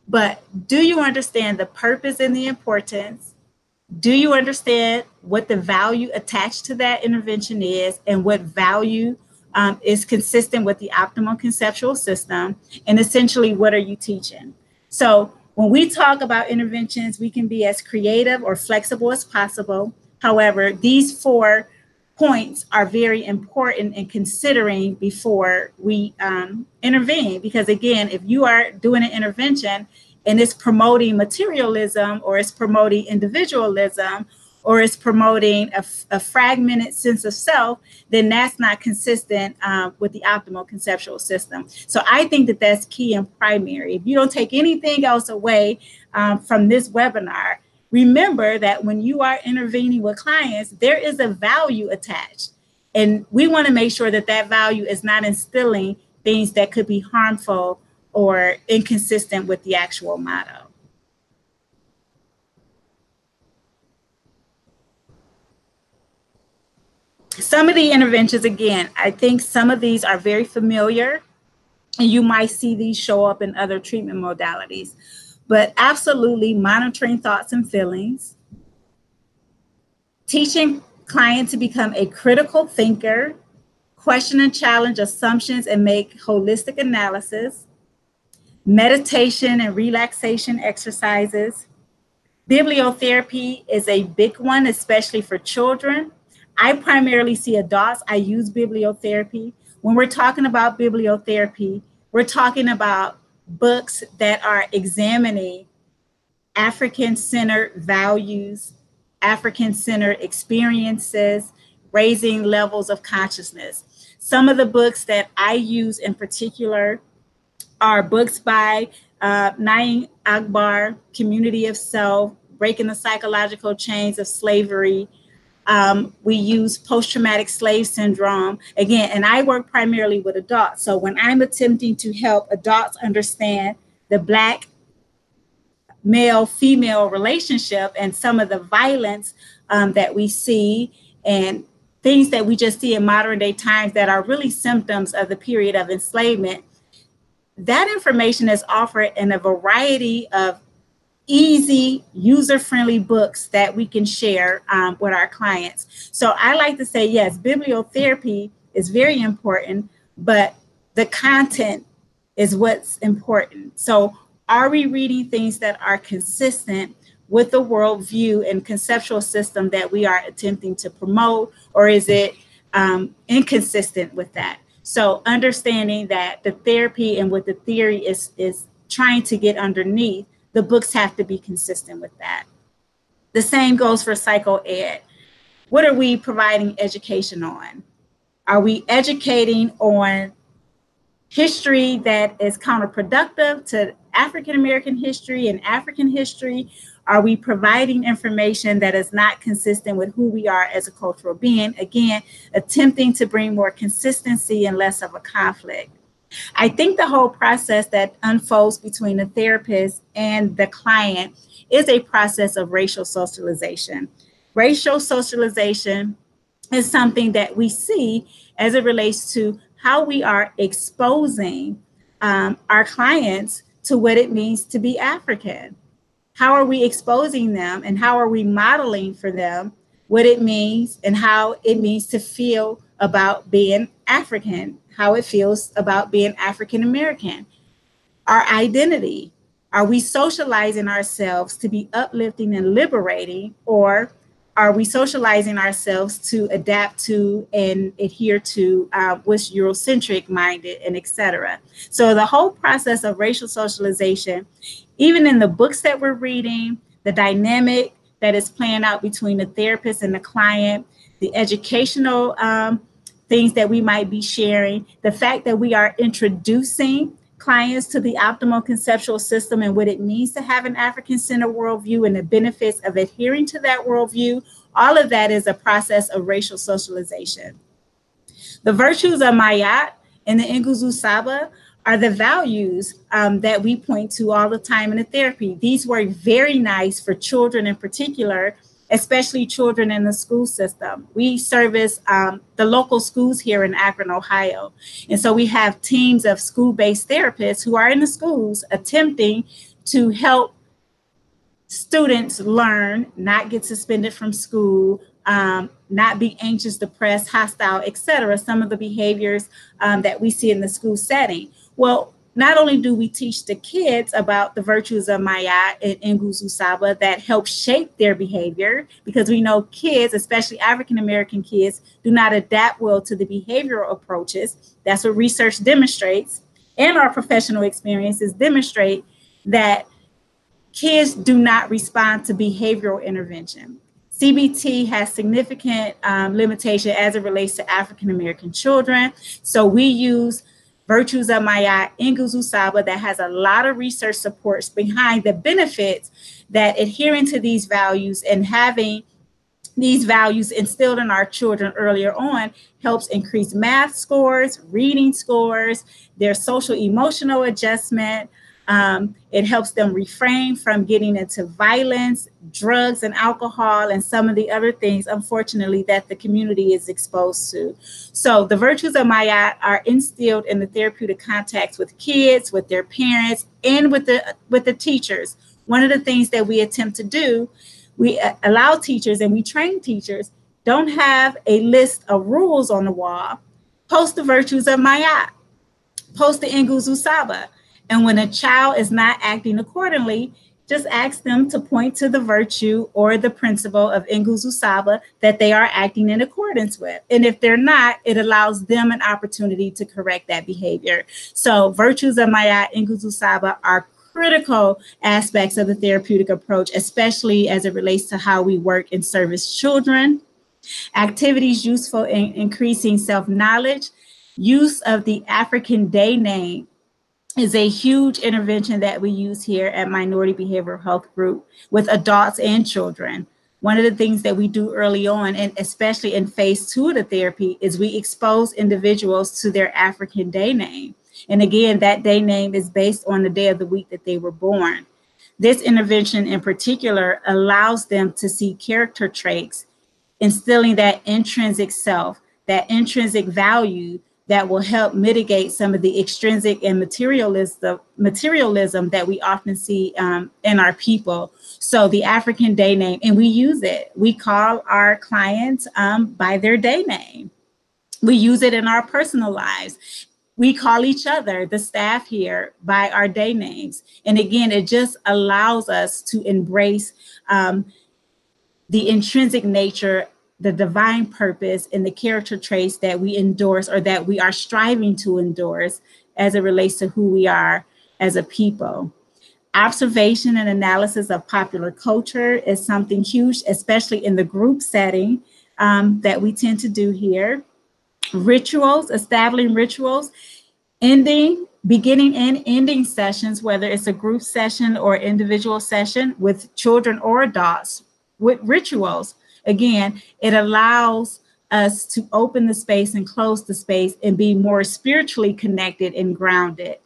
but do you understand the purpose and the importance? Do you understand what the value attached to that intervention is, and what value is consistent with the optimal conceptual system? And essentially, what are you teaching? So when we talk about interventions, we can be as creative or flexible as possible. However, these 4 points are very important in considering before we intervene. Because again, if you are doing an intervention and it's promoting materialism, or it's promoting individualism, or it's promoting a fragmented sense of self, then that's not consistent with the optimal conceptual system. So I think that that's key and primary. If you don't take anything else away from this webinar, remember that when you are intervening with clients, there is a value attached. And we want to make sure that that value is not instilling things that could be harmful or inconsistent with the actual motto. Some of the interventions, again, I think some of these are very familiar, and you might see these show up in other treatment modalities. But absolutely monitoring thoughts and feelings, teaching clients to become a critical thinker, question and challenge assumptions and make holistic analysis, meditation and relaxation exercises. Bibliotherapy is a big one, especially for children. I primarily see adults. I use bibliotherapy. When we're talking about bibliotherapy, we're talking about books that are examining African-centered values, African-centered experiences, raising levels of consciousness. Some of the books that I use in particular are books by Naim Akbar, Community of Self, Breaking the Psychological Chains of Slavery. We use post-traumatic slave syndrome. Again, and I work primarily with adults. So when I'm attempting to help adults understand the Black male-female relationship and some of the violence that we see and things that we just see in modern day times that are really symptoms of the period of enslavement, that information is offered in a variety of easy, user-friendly books that we can share with our clients. So I like to say, yes, bibliotherapy is very important, but the content is what's important. So are we reading things that are consistent with the worldview and conceptual system that we are attempting to promote, or is it inconsistent with that? So understanding that the therapy and what the theory is trying to get underneath, the books have to be consistent with that. The same goes for psychoed. What are we providing education on? Are we educating on history that is counterproductive to African American history and African history? Are we providing information that is not consistent with who we are as a cultural being? Again, attempting to bring more consistency and less of a conflict. I think the whole process that unfolds between the therapist and the client is a process of racial socialization. Racial socialization is something that we see as it relates to how we are exposing our clients to what it means to be African. How are we exposing them, and how are we modeling for them what it means and how it means to feel about being African, how it feels about being African American? Our identity. Are we socializing ourselves to be uplifting and liberating, or are we socializing ourselves to adapt to and adhere to what's Eurocentric minded, and et cetera? So the whole process of racial socialization, even in the books that we're reading, the dynamic that is playing out between the therapist and the client, the educational things that we might be sharing, the fact that we are introducing clients to the optimal conceptual system and what it means to have an African-centered worldview and the benefits of adhering to that worldview, all of that is a process of racial socialization. The virtues of Mayat and the Nguzo Saba are the values that we point to all the time in the therapy. These work very nice for children in particular, especially children in the school system. We service the local schools here in Akron, Ohio. And so we have teams of school-based therapists who are in the schools attempting to help students learn, not get suspended from school, not be anxious, depressed, hostile, etc. Some of the behaviors that we see in the school setting. Well, not only do we teach the kids about the virtues of Maya and Nguzo Saba that help shape their behavior, because we know kids, especially African American kids, do not adapt well to the behavioral approaches. That's what research demonstrates, and our professional experiences demonstrate that kids do not respond to behavioral intervention. CBT has significant limitation as it relates to African American children. So we use Virtues of Maya Nguzo Saba that has a lot of research supports behind the benefits that adhering to these values and having these values instilled in our children earlier on helps increase math scores, reading scores, their social emotional adjustment. It helps them refrain from getting into violence, drugs, and alcohol, and some of the other things, unfortunately, that the community is exposed to. So the virtues of Maya are instilled in the therapeutic contacts with kids, with their parents, and with the teachers. One of the things that we attempt to do, we allow teachers and we train teachers, don't have a list of rules on the wall. Post the virtues of Maya, post the Nguzo Saba. And when a child is not acting accordingly, just ask them to point to the virtue or the principle of Nguzo Saba that they are acting in accordance with. And if they're not, it allows them an opportunity to correct that behavior. So virtues of Maya Nguzo Saba are critical aspects of the therapeutic approach, especially as it relates to how we work and service children. Activities useful in increasing self-knowledge. Use of the African Day name is a huge intervention that we use here at Minority Behavioral Health Group with adults and children. One of the things that we do early on, and especially in phase 2 of the therapy, is we expose individuals to their African day name. And again, that day name is based on the day of the week that they were born. This intervention in particular allows them to see character traits, instilling that intrinsic self, that intrinsic value that will help mitigate some of the extrinsic and materialism that we often see in our people. So the African day name, and we use it. We call our clients by their day name. We use it in our personal lives. We call each other, the staff here, by our day names. And again, it just allows us to embrace the intrinsic nature, the divine purpose, and the character traits that we endorse or that we are striving to endorse as it relates to who we are as a people. Observation and analysis of popular culture is something huge, especially in the group setting that we tend to do here. Rituals, establishing rituals, beginning and ending sessions, whether it's a group session or individual session with children or adults, with rituals. Again, it allows us to open the space and close the space and be more spiritually connected and grounded.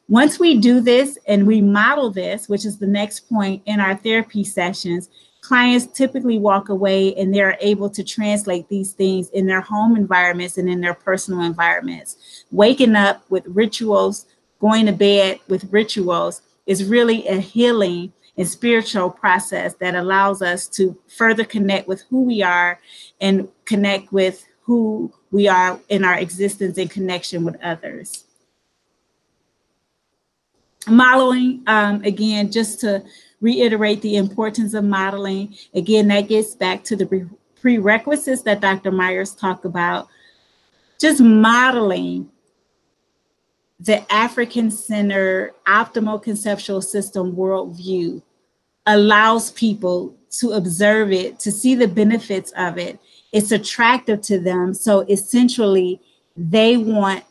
Once we do this and we model this, which is the next point in our therapy sessions, clients typically walk away and they're able to translate these things in their home environments and in their personal environments. Waking up with rituals, going to bed with rituals is really a healing and spiritual process that allows us to further connect with who we are and connect with who we are in our existence in connection with others. Modeling, again, just to reiterate the importance of modeling. Again, that gets back to the prerequisites that Dr. Myers talked about. Just modeling the African-centered optimal conceptual system worldview allows people to observe it, to see the benefits of it. It's attractive to them. So essentially, they want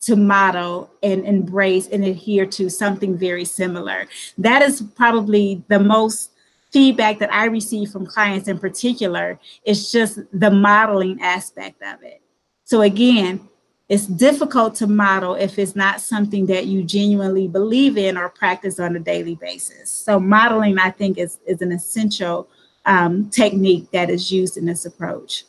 to model and embrace and adhere to something very similar. That is probably the most feedback that I receive from clients in particular. It's just the modeling aspect of it. So again, it's difficult to model if it's not something that you genuinely believe in or practice on a daily basis. So modeling, I think, is an essential technique that is used in this approach.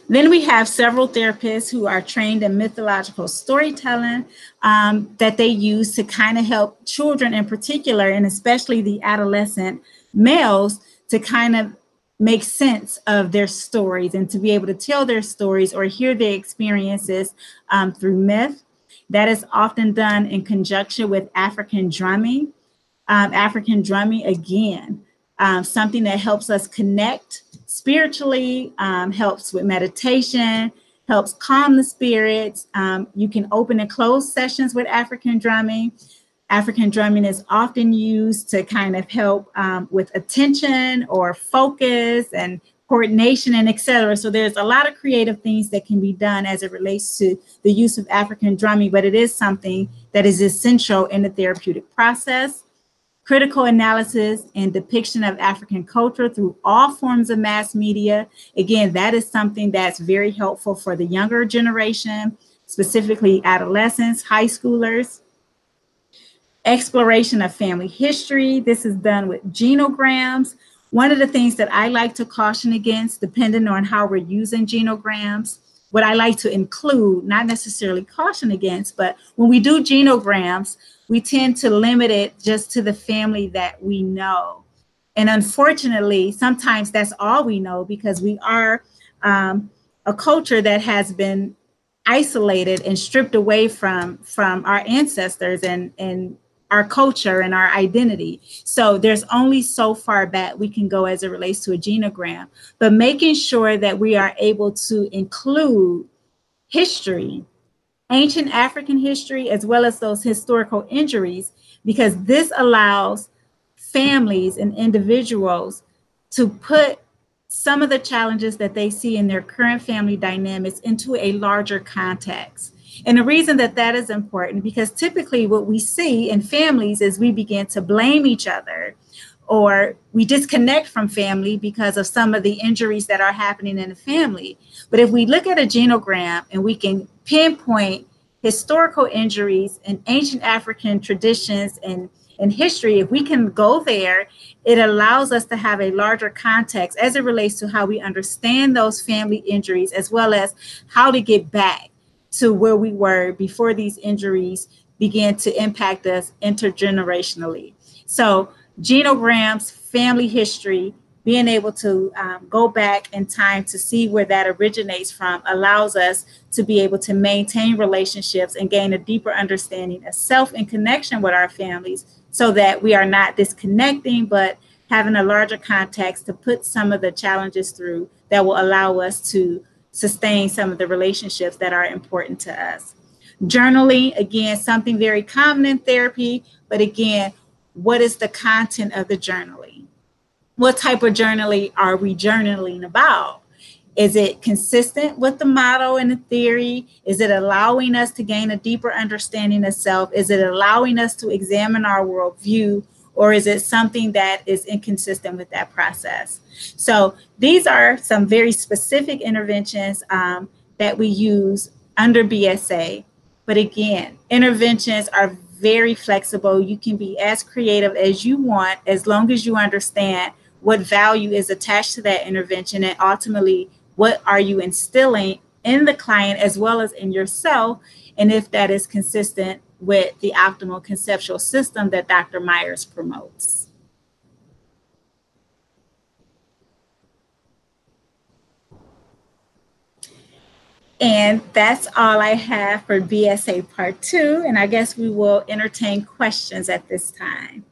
Then we have several therapists who are trained in mythological storytelling that they use to kind of help children in particular, and especially the adolescent males, to kind of make sense of their stories and to be able to tell their stories or hear their experiences through myth. That is often done in conjunction with African drumming. African drumming, again, something that helps us connect spiritually, helps with meditation, helps calm the spirits. You can open and close sessions with African drumming. African drumming is often used to kind of help with attention or focus and coordination and etc. So there's a lot of creative things that can be done as it relates to the use of African drumming, but it is something that is essential in the therapeutic process. Critical analysis and depiction of African culture through all forms of mass media. Again, that is something that's very helpful for the younger generation, specifically adolescents, high schoolers. Exploration of family history. This is done with genograms. One of the things that I like to caution against, depending on how we're using genograms, what I like to include, not necessarily caution against, but when we do genograms, we tend to limit it just to the family that we know. And unfortunately, sometimes that's all we know because we are a culture that has been isolated and stripped away from our ancestors and our culture and our identity. So there's only so far back we can go as it relates to a genogram, but making sure that we are able to include history, ancient African history, as well as those historical injuries, because this allows families and individuals to put some of the challenges that they see in their current family dynamics into a larger context. And the reason that that is important, because typically what we see in families is we begin to blame each other, or we disconnect from family because of some of the injuries that are happening in the family. But if we look at a genogram and we can pinpoint historical injuries and ancient African traditions and history, if we can go there, it allows us to have a larger context as it relates to how we understand those family injuries, as well as how to get back to where we were before these injuries began to impact us intergenerationally. So genograms, family history, being able to go back in time to see where that originates from allows us to be able to maintain relationships and gain a deeper understanding of self and connection with our families, so that we are not disconnecting, but having a larger context to put some of the challenges through that will allow us to sustain some of the relationships that are important to us. Journaling, again, something very common in therapy, but again, what is the content of the journaling? What type of journaling are we journaling about? Is it consistent with the model and the theory? Is it allowing us to gain a deeper understanding of self? Is it allowing us to examine our worldview? Or is it something that is inconsistent with that process? So these are some very specific interventions that we use under BSA. But again, interventions are very flexible. You can be as creative as you want, as long as you understand what value is attached to that intervention, and ultimately, what are you instilling in the client as well as in yourself, and if that is consistent with the optimal conceptual system that Dr. Myers promotes. And that's all I have for BSA Part 2, and I guess we will entertain questions at this time.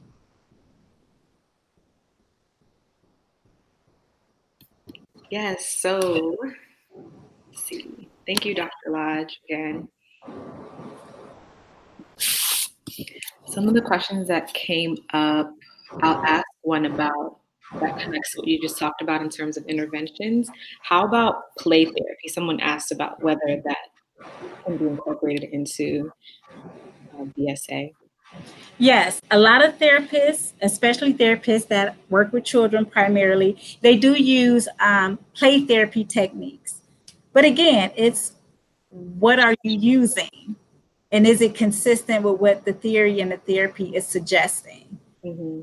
Yes, so let's see. Thank you, Dr. Lodge, again. Some of the questions that came up, I'll ask one about that connects to what you just talked about in terms of interventions. How about play therapy? Someone asked about whether that can be incorporated into BSA. Yes, a lot of therapists, especially therapists that work with children primarily, they do use play therapy techniques. But again, it's what are you using? And is it consistent with what the theory and the therapy is suggesting? Mm-hmm.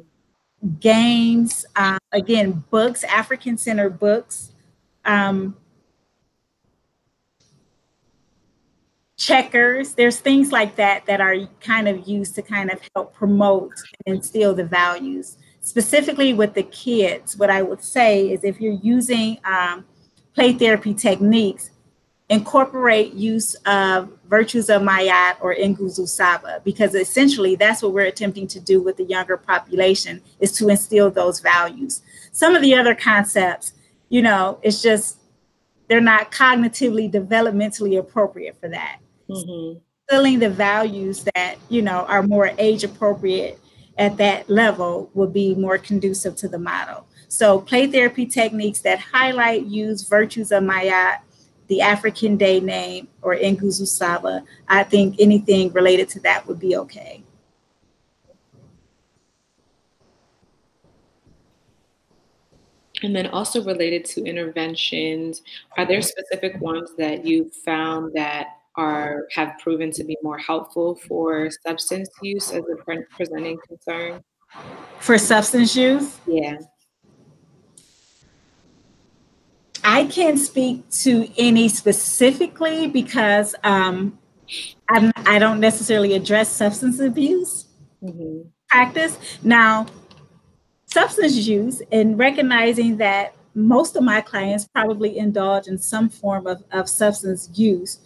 Games, again, books, African-centered books, checkers. There's things like that that are kind of used to kind of help promote and instill the values. Specifically with the kids, what I would say is if you're using play therapy techniques, incorporate use of virtues of Mayat or Nguzu Saba, because essentially that's what we're attempting to do with the younger population, is to instill those values. Some of the other concepts, it's just, they're not cognitively, developmentally appropriate for that. Mm-hmm. Instilling the values that, are more age appropriate at that level will be more conducive to the model. So play therapy techniques that highlight, use virtues of Mayat, the African day name, or Nguzu Saba, I think anything related to that would be okay. And then also related to interventions, are there specific ones that you found that have proven to be more helpful for substance use as a presenting concern? For substance use? Yeah. I can't speak to any specifically because I don't necessarily address substance abuse practice. Now, substance use, and recognizing that most of my clients probably indulge in some form of substance use,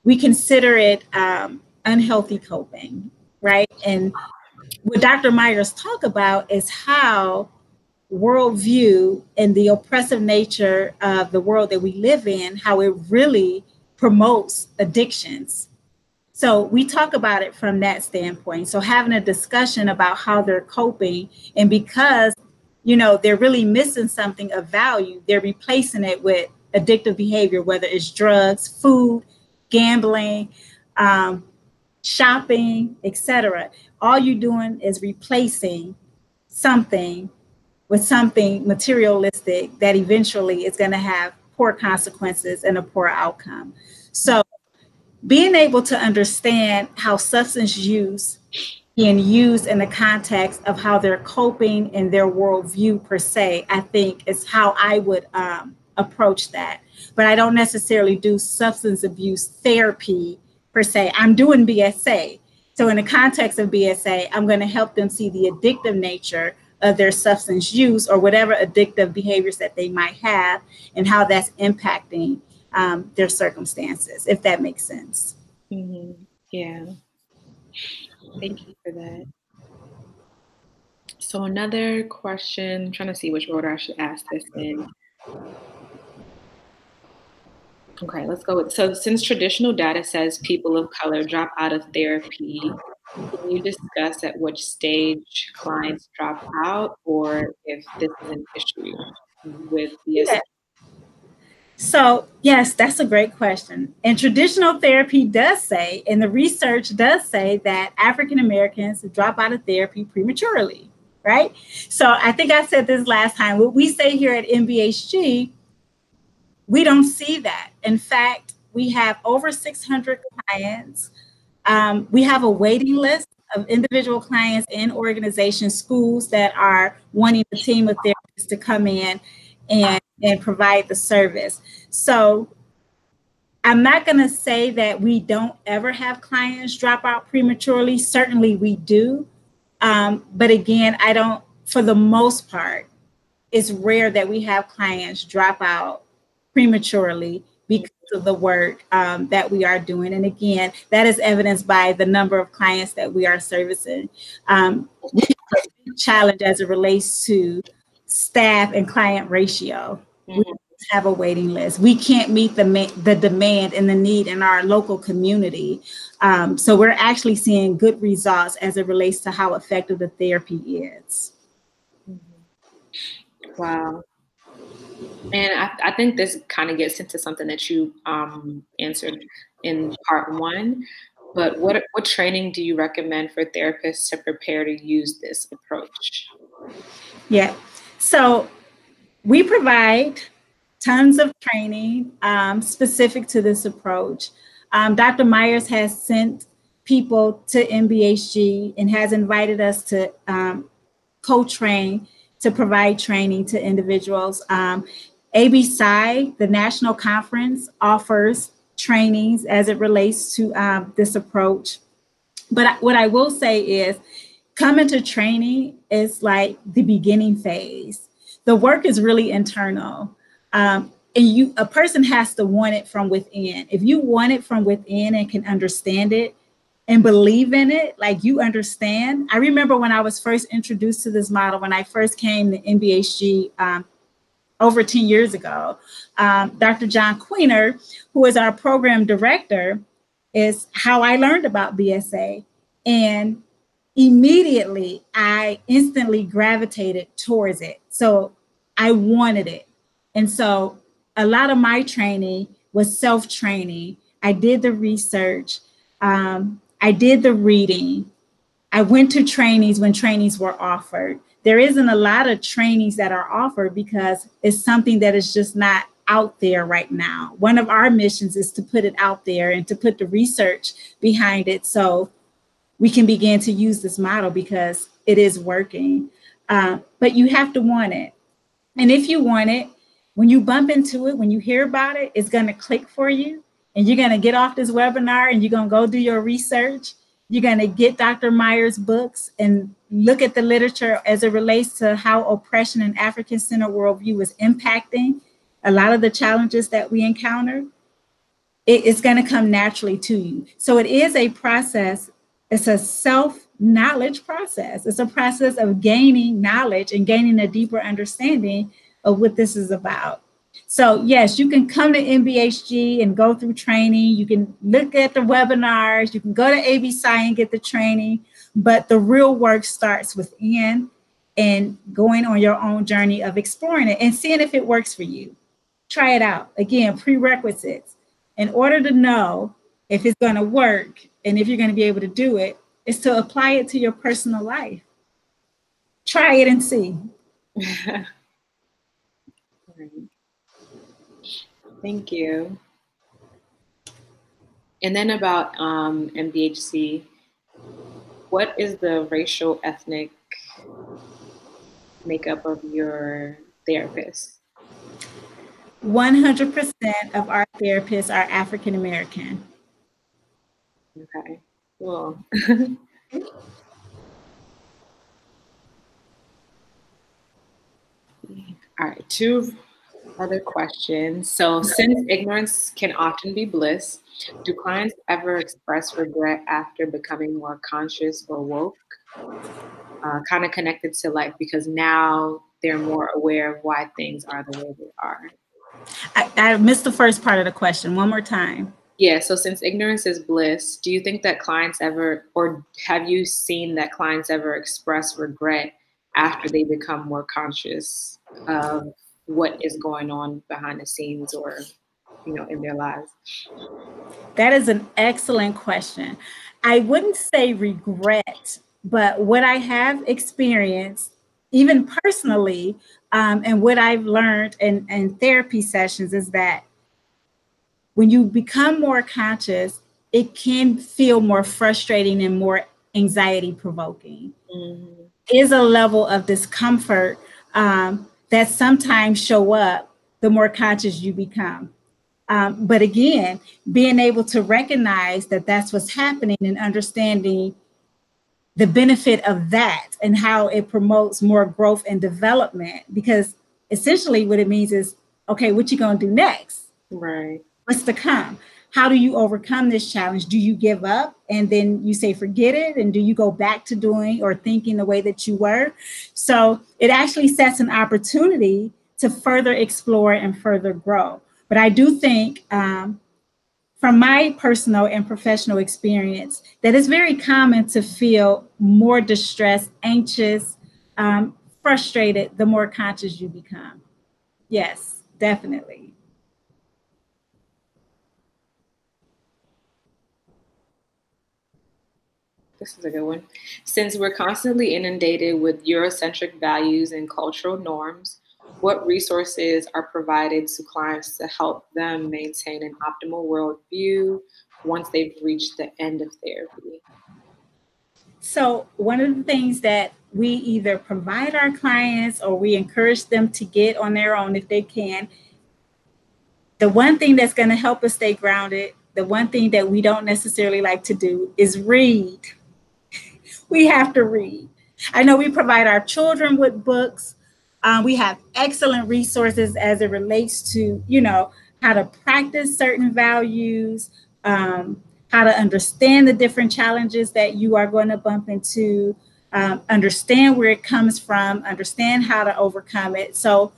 we consider it unhealthy coping, right? And what Dr. Myers talk about is how worldview and the oppressive nature of the world that we live in, how it really promotes addictions. So we talk about it from that standpoint. So having a discussion about how they're coping, and because, they're really missing something of value, they're replacing it with addictive behavior, whether it's drugs, food, gambling, shopping, etc. All you're doing is replacing something with something materialistic that eventually is going to have poor consequences and a poor outcome. So being able to understand how substance use being used in the context of how they're coping in their worldview per se, I think is how I would approach that. But I don't necessarily do substance abuse therapy per se. I'm doing BSA. So in the context of BSA, I'm going to help them see the addictive nature of their substance use or whatever addictive behaviors that they might have and how that's impacting their circumstances, if that makes sense. Mm-hmm. Yeah. Thank you for that. So another question, I'm trying to see which order I should ask this in. Okay, let's go with, so since traditional data says people of color drop out of therapy, can you discuss at which stage clients drop out or if this is an issue with BSA? Yeah. So, yes, that's a great question. And traditional therapy does say, and the research does say that African Americans drop out of therapy prematurely, right? So, I think I said this last time. What we say here at MBHG, we don't see that. In fact, we have over 600 clients. We have a waiting list of individual clients and organization schools that are wanting a team of therapists to come in and provide the service. So I'm not going to say that we don't ever have clients drop out prematurely. Certainly we do. But again, I don't, for the most part, it's rare that we have clients drop out prematurely because of the work that we are doing. And again, that is evidenced by the number of clients that we are servicing. We have a big challenge as it relates to staff and client ratio. We have a waiting list. We can't meet the demand and the need in our local community. So we're actually seeing good results as it relates to how effective the therapy is. Wow. And I think this kind of gets into something that you answered in part one, but what training do you recommend for therapists to prepare to use this approach? Yeah. So we provide tons of training specific to this approach. Dr. Myers has sent people to MBHG and has invited us to co-train to provide training to individuals. ABSI, the national conference, offers trainings as it relates to this approach. But what I will say is coming to training is like the beginning phase. The work is really internal. And a person has to want it from within. If you want it from within and can understand it and believe in it, like you understand. I remember when I was first introduced to this model, when I first came to MBHG over 10 years ago, Dr. John Queener, who is our program director, is how I learned about BSA. And immediately, I instantly gravitated towards it. So I wanted it. And so a lot of my training was self-training. I did the research. I did the reading. I went to trainings when trainings were offered. There isn't a lot of trainings that are offered because it's something that is just not out there right now. One of our missions is to put it out there and to put the research behind it so we can begin to use this model because it is working. But you have to want it. And if you want it, when you bump into it, when you hear about it, it's going to click for you. And you're going to get off this webinar and you're going to go do your research. You're going to get Dr. Myers' books and look at the literature as it relates to how oppression and African-centered worldview is impacting a lot of the challenges that we encounter. It's going to come naturally to you. So it is a process. It's a self-knowledge process. It's a process of gaining knowledge and gaining a deeper understanding of what this is about. So yes, you can come to MBHG and go through training. You can look at the webinars. You can go to ABSI and get the training. But the real work starts within and going on your own journey of exploring it and seeing if it works for you. Try it out. Again, prerequisites. In order to know if it's going to work and if you're going to be able to do it, is to apply it to your personal life. Try it and see. Thank you. And then about MBHC, what is the racial ethnic makeup of your therapist? 100% of our therapists are African American. Okay, cool. All right, two other questions. So, since ignorance can often be bliss, do clients ever express regret after becoming more conscious or woke? Kind of connected to like, because now they're more aware of why things are the way they are. I missed the first part of the question. One more time. Yeah, so since ignorance is bliss, do you think that clients ever, or have you seen that clients ever express regret after they become more conscious of what is going on behind the scenes or, in their lives? That is an excellent question. I wouldn't say regret, but what I have experienced, even personally, and what I've learned in therapy sessions is that when you become more conscious, it can feel more frustrating and more anxiety provoking. Mm-hmm. Is a level of discomfort that sometimes show up the more conscious you become. But again, being able to recognize that that's what's happening and understanding the benefit of that and how it promotes more growth and development, because essentially what it means is, okay, what you gonna do next? Right. What's to come? How do you overcome this challenge? Do you give up and then you say forget it? And do you go back to doing or thinking the way that you were? So it actually sets an opportunity to further explore and further grow. But I do think from my personal and professional experience that it's very common to feel more distressed, anxious, frustrated the more conscious you become. Yes, definitely. This is a good one. Since we're constantly inundated with Eurocentric values and cultural norms, what resources are provided to clients to help them maintain an optimal worldview once they've reached the end of therapy? So, one of the things that we either provide our clients or we encourage them to get on their own if they can, the one thing that's going to help us stay grounded, the one thing that we don't necessarily like to do is read. We have to read. I know we provide our children with books. We have excellent resources as it relates to, how to practice certain values, how to understand the different challenges that you are going to bump into, understand where it comes from, understand how to overcome it. So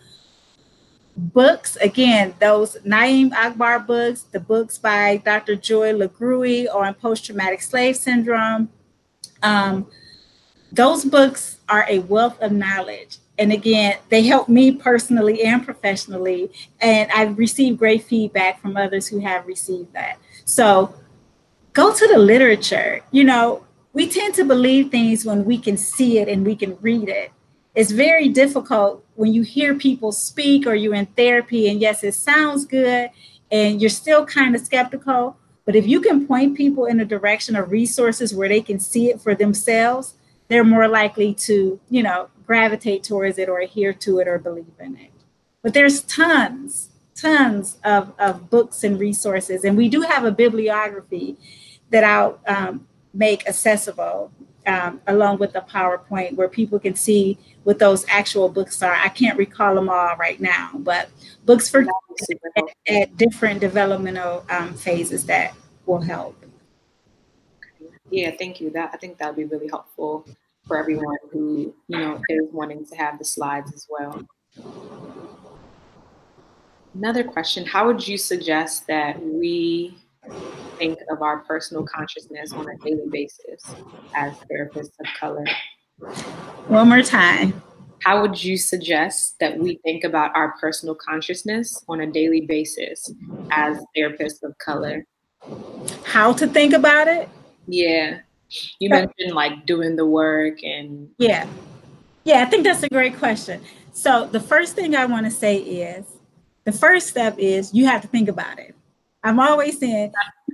books, again, those Naeem Akbar books, the books by Dr. Joy LaGrue on post-traumatic slave syndrome, those books are a wealth of knowledge. And again, they help me personally and professionally. And I've received great feedback from others who have received that. So go to the literature. We tend to believe things when we can see it and we can read it. It's very difficult when you hear people speak or you're in therapy and yes, it sounds good and you're still kind of skeptical. But if you can point people in a direction of resources where they can see it for themselves, they're more likely to, gravitate towards it or adhere to it or believe in it. But there's tons of books and resources. And we do have a bibliography that I'll make accessible along with the PowerPoint where people can see what those actual books are. I can't recall them all right now, but books for at different developmental phases that will help. Yeah, thank you. I think that would be really helpful for everyone who, is wanting to have the slides as well. Another question, how would you suggest that we think of our personal consciousness on a daily basis as therapists of color? One more time. How would you suggest that we think about our personal consciousness on a daily basis as therapists of color? How to think about it? Yeah. You mentioned like doing the work and Yeah, I think that's a great question. So the first thing I want to say is the first step is you have to think about it. I'm always saying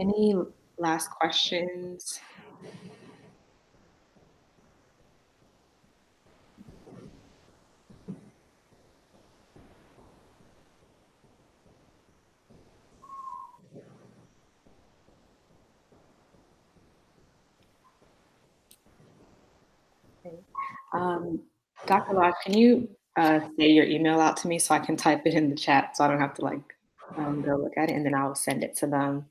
Any last questions? Okay. Dr. Lodge, can you say your email out to me so I can type it in the chat so I don't have to like go look at it, and then I'll send it to them.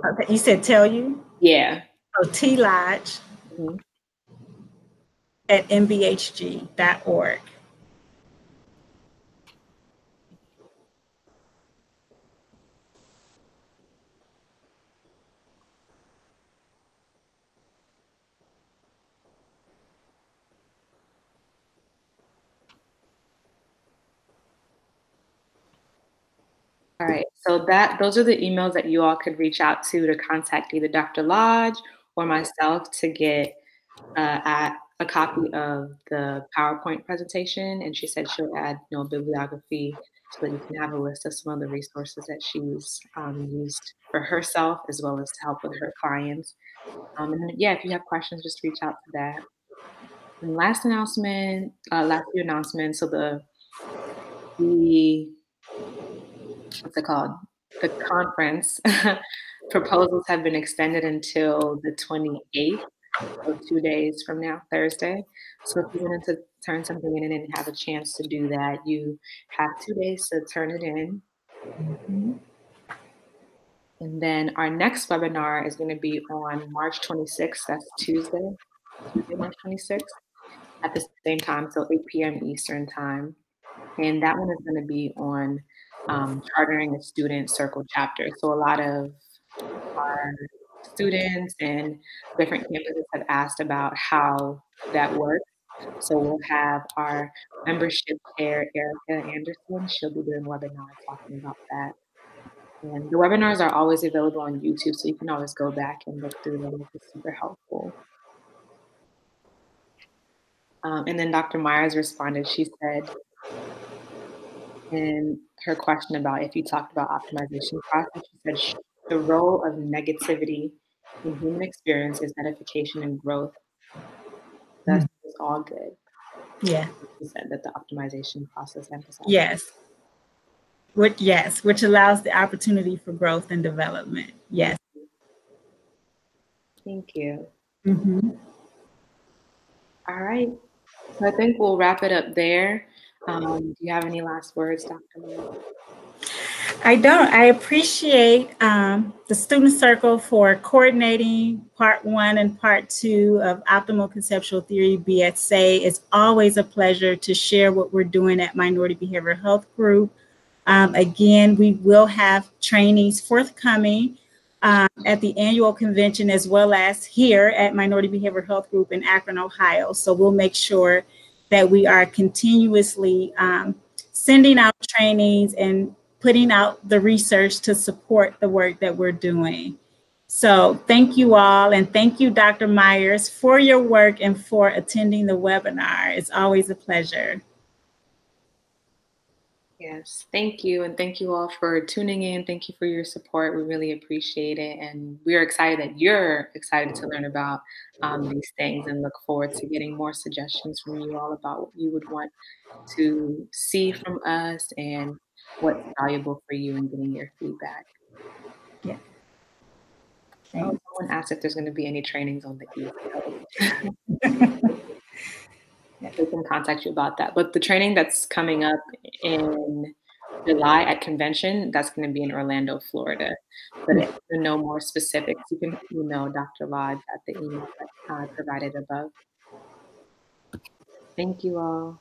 Okay, you said tell you? Yeah. Oh, T Lodge Mhm. at mbhg.org. All right. So those are the emails that you all could reach out to contact either Dr. Lodge or myself to get a copy of the PowerPoint presentation. And she said she'll add, bibliography so that you can have a list of some of the resources that she's used for herself as well as to help with her clients. And then, yeah, if you have questions, just reach out to that. And last few announcements. So the what's it called? The conference proposals have been extended until the 28th, so 2 days from now, Thursday. So if you wanted to turn something in and didn't have a chance to do that, you have 2 days to turn it in. And then our next webinar is gonna be on March 26th, that's Tuesday, March 26th, at the same time, so 8 PM Eastern Time. And that one is gonna be on chartering a student circle chapter. So a lot of our students and different campuses have asked about how that works. So we'll have our membership chair, Erica Anderson. She'll be doing a webinar talking about that. And the webinars are always available on YouTube, so you can always go back and look through them, which is super helpful. And then Dr. Myers responded. She said, in her question about if you talked about optimization process, she said the role of negativity in human experience is edification and growth. Thus, it's all good. Yeah. She said that the optimization process emphasizes. Yes. Which allows the opportunity for growth and development. Yes. Thank you. Mm-hmm. All right. So I think we'll wrap it up there. Do you have any last words, Dr. Lloyd? I don't. I appreciate the Student Circle for coordinating part 1 and part 2 of Optimal Conceptual Theory BSA. It's always a pleasure to share what we're doing at Minority Behavioral Health Group. Again, we will have trainings forthcoming at the annual convention as well as here at Minority Behavioral Health Group in Akron, Ohio. So we'll make sure that we are continuously sending out trainings and putting out the research to support the work that we're doing. So thank you all, and thank you, Dr. Myers, for your work and for attending the webinar. It's always a pleasure. Yes, thank you. And thank you all for tuning in. Thank you for your support. We really appreciate it. And we're excited that you're excited to learn about these things and look forward to getting more suggestions from you all about what you would want to see from us and what's valuable for you in getting your feedback. Yeah. Oh, someone asked if there's going to be any trainings on the East Coast. Yeah, they can contact you about that. But the training that's coming up in July at convention, that's going to be in Orlando, Florida. But if you know more specifics, you can email Dr. Lodge at the email that I provided above. Thank you all.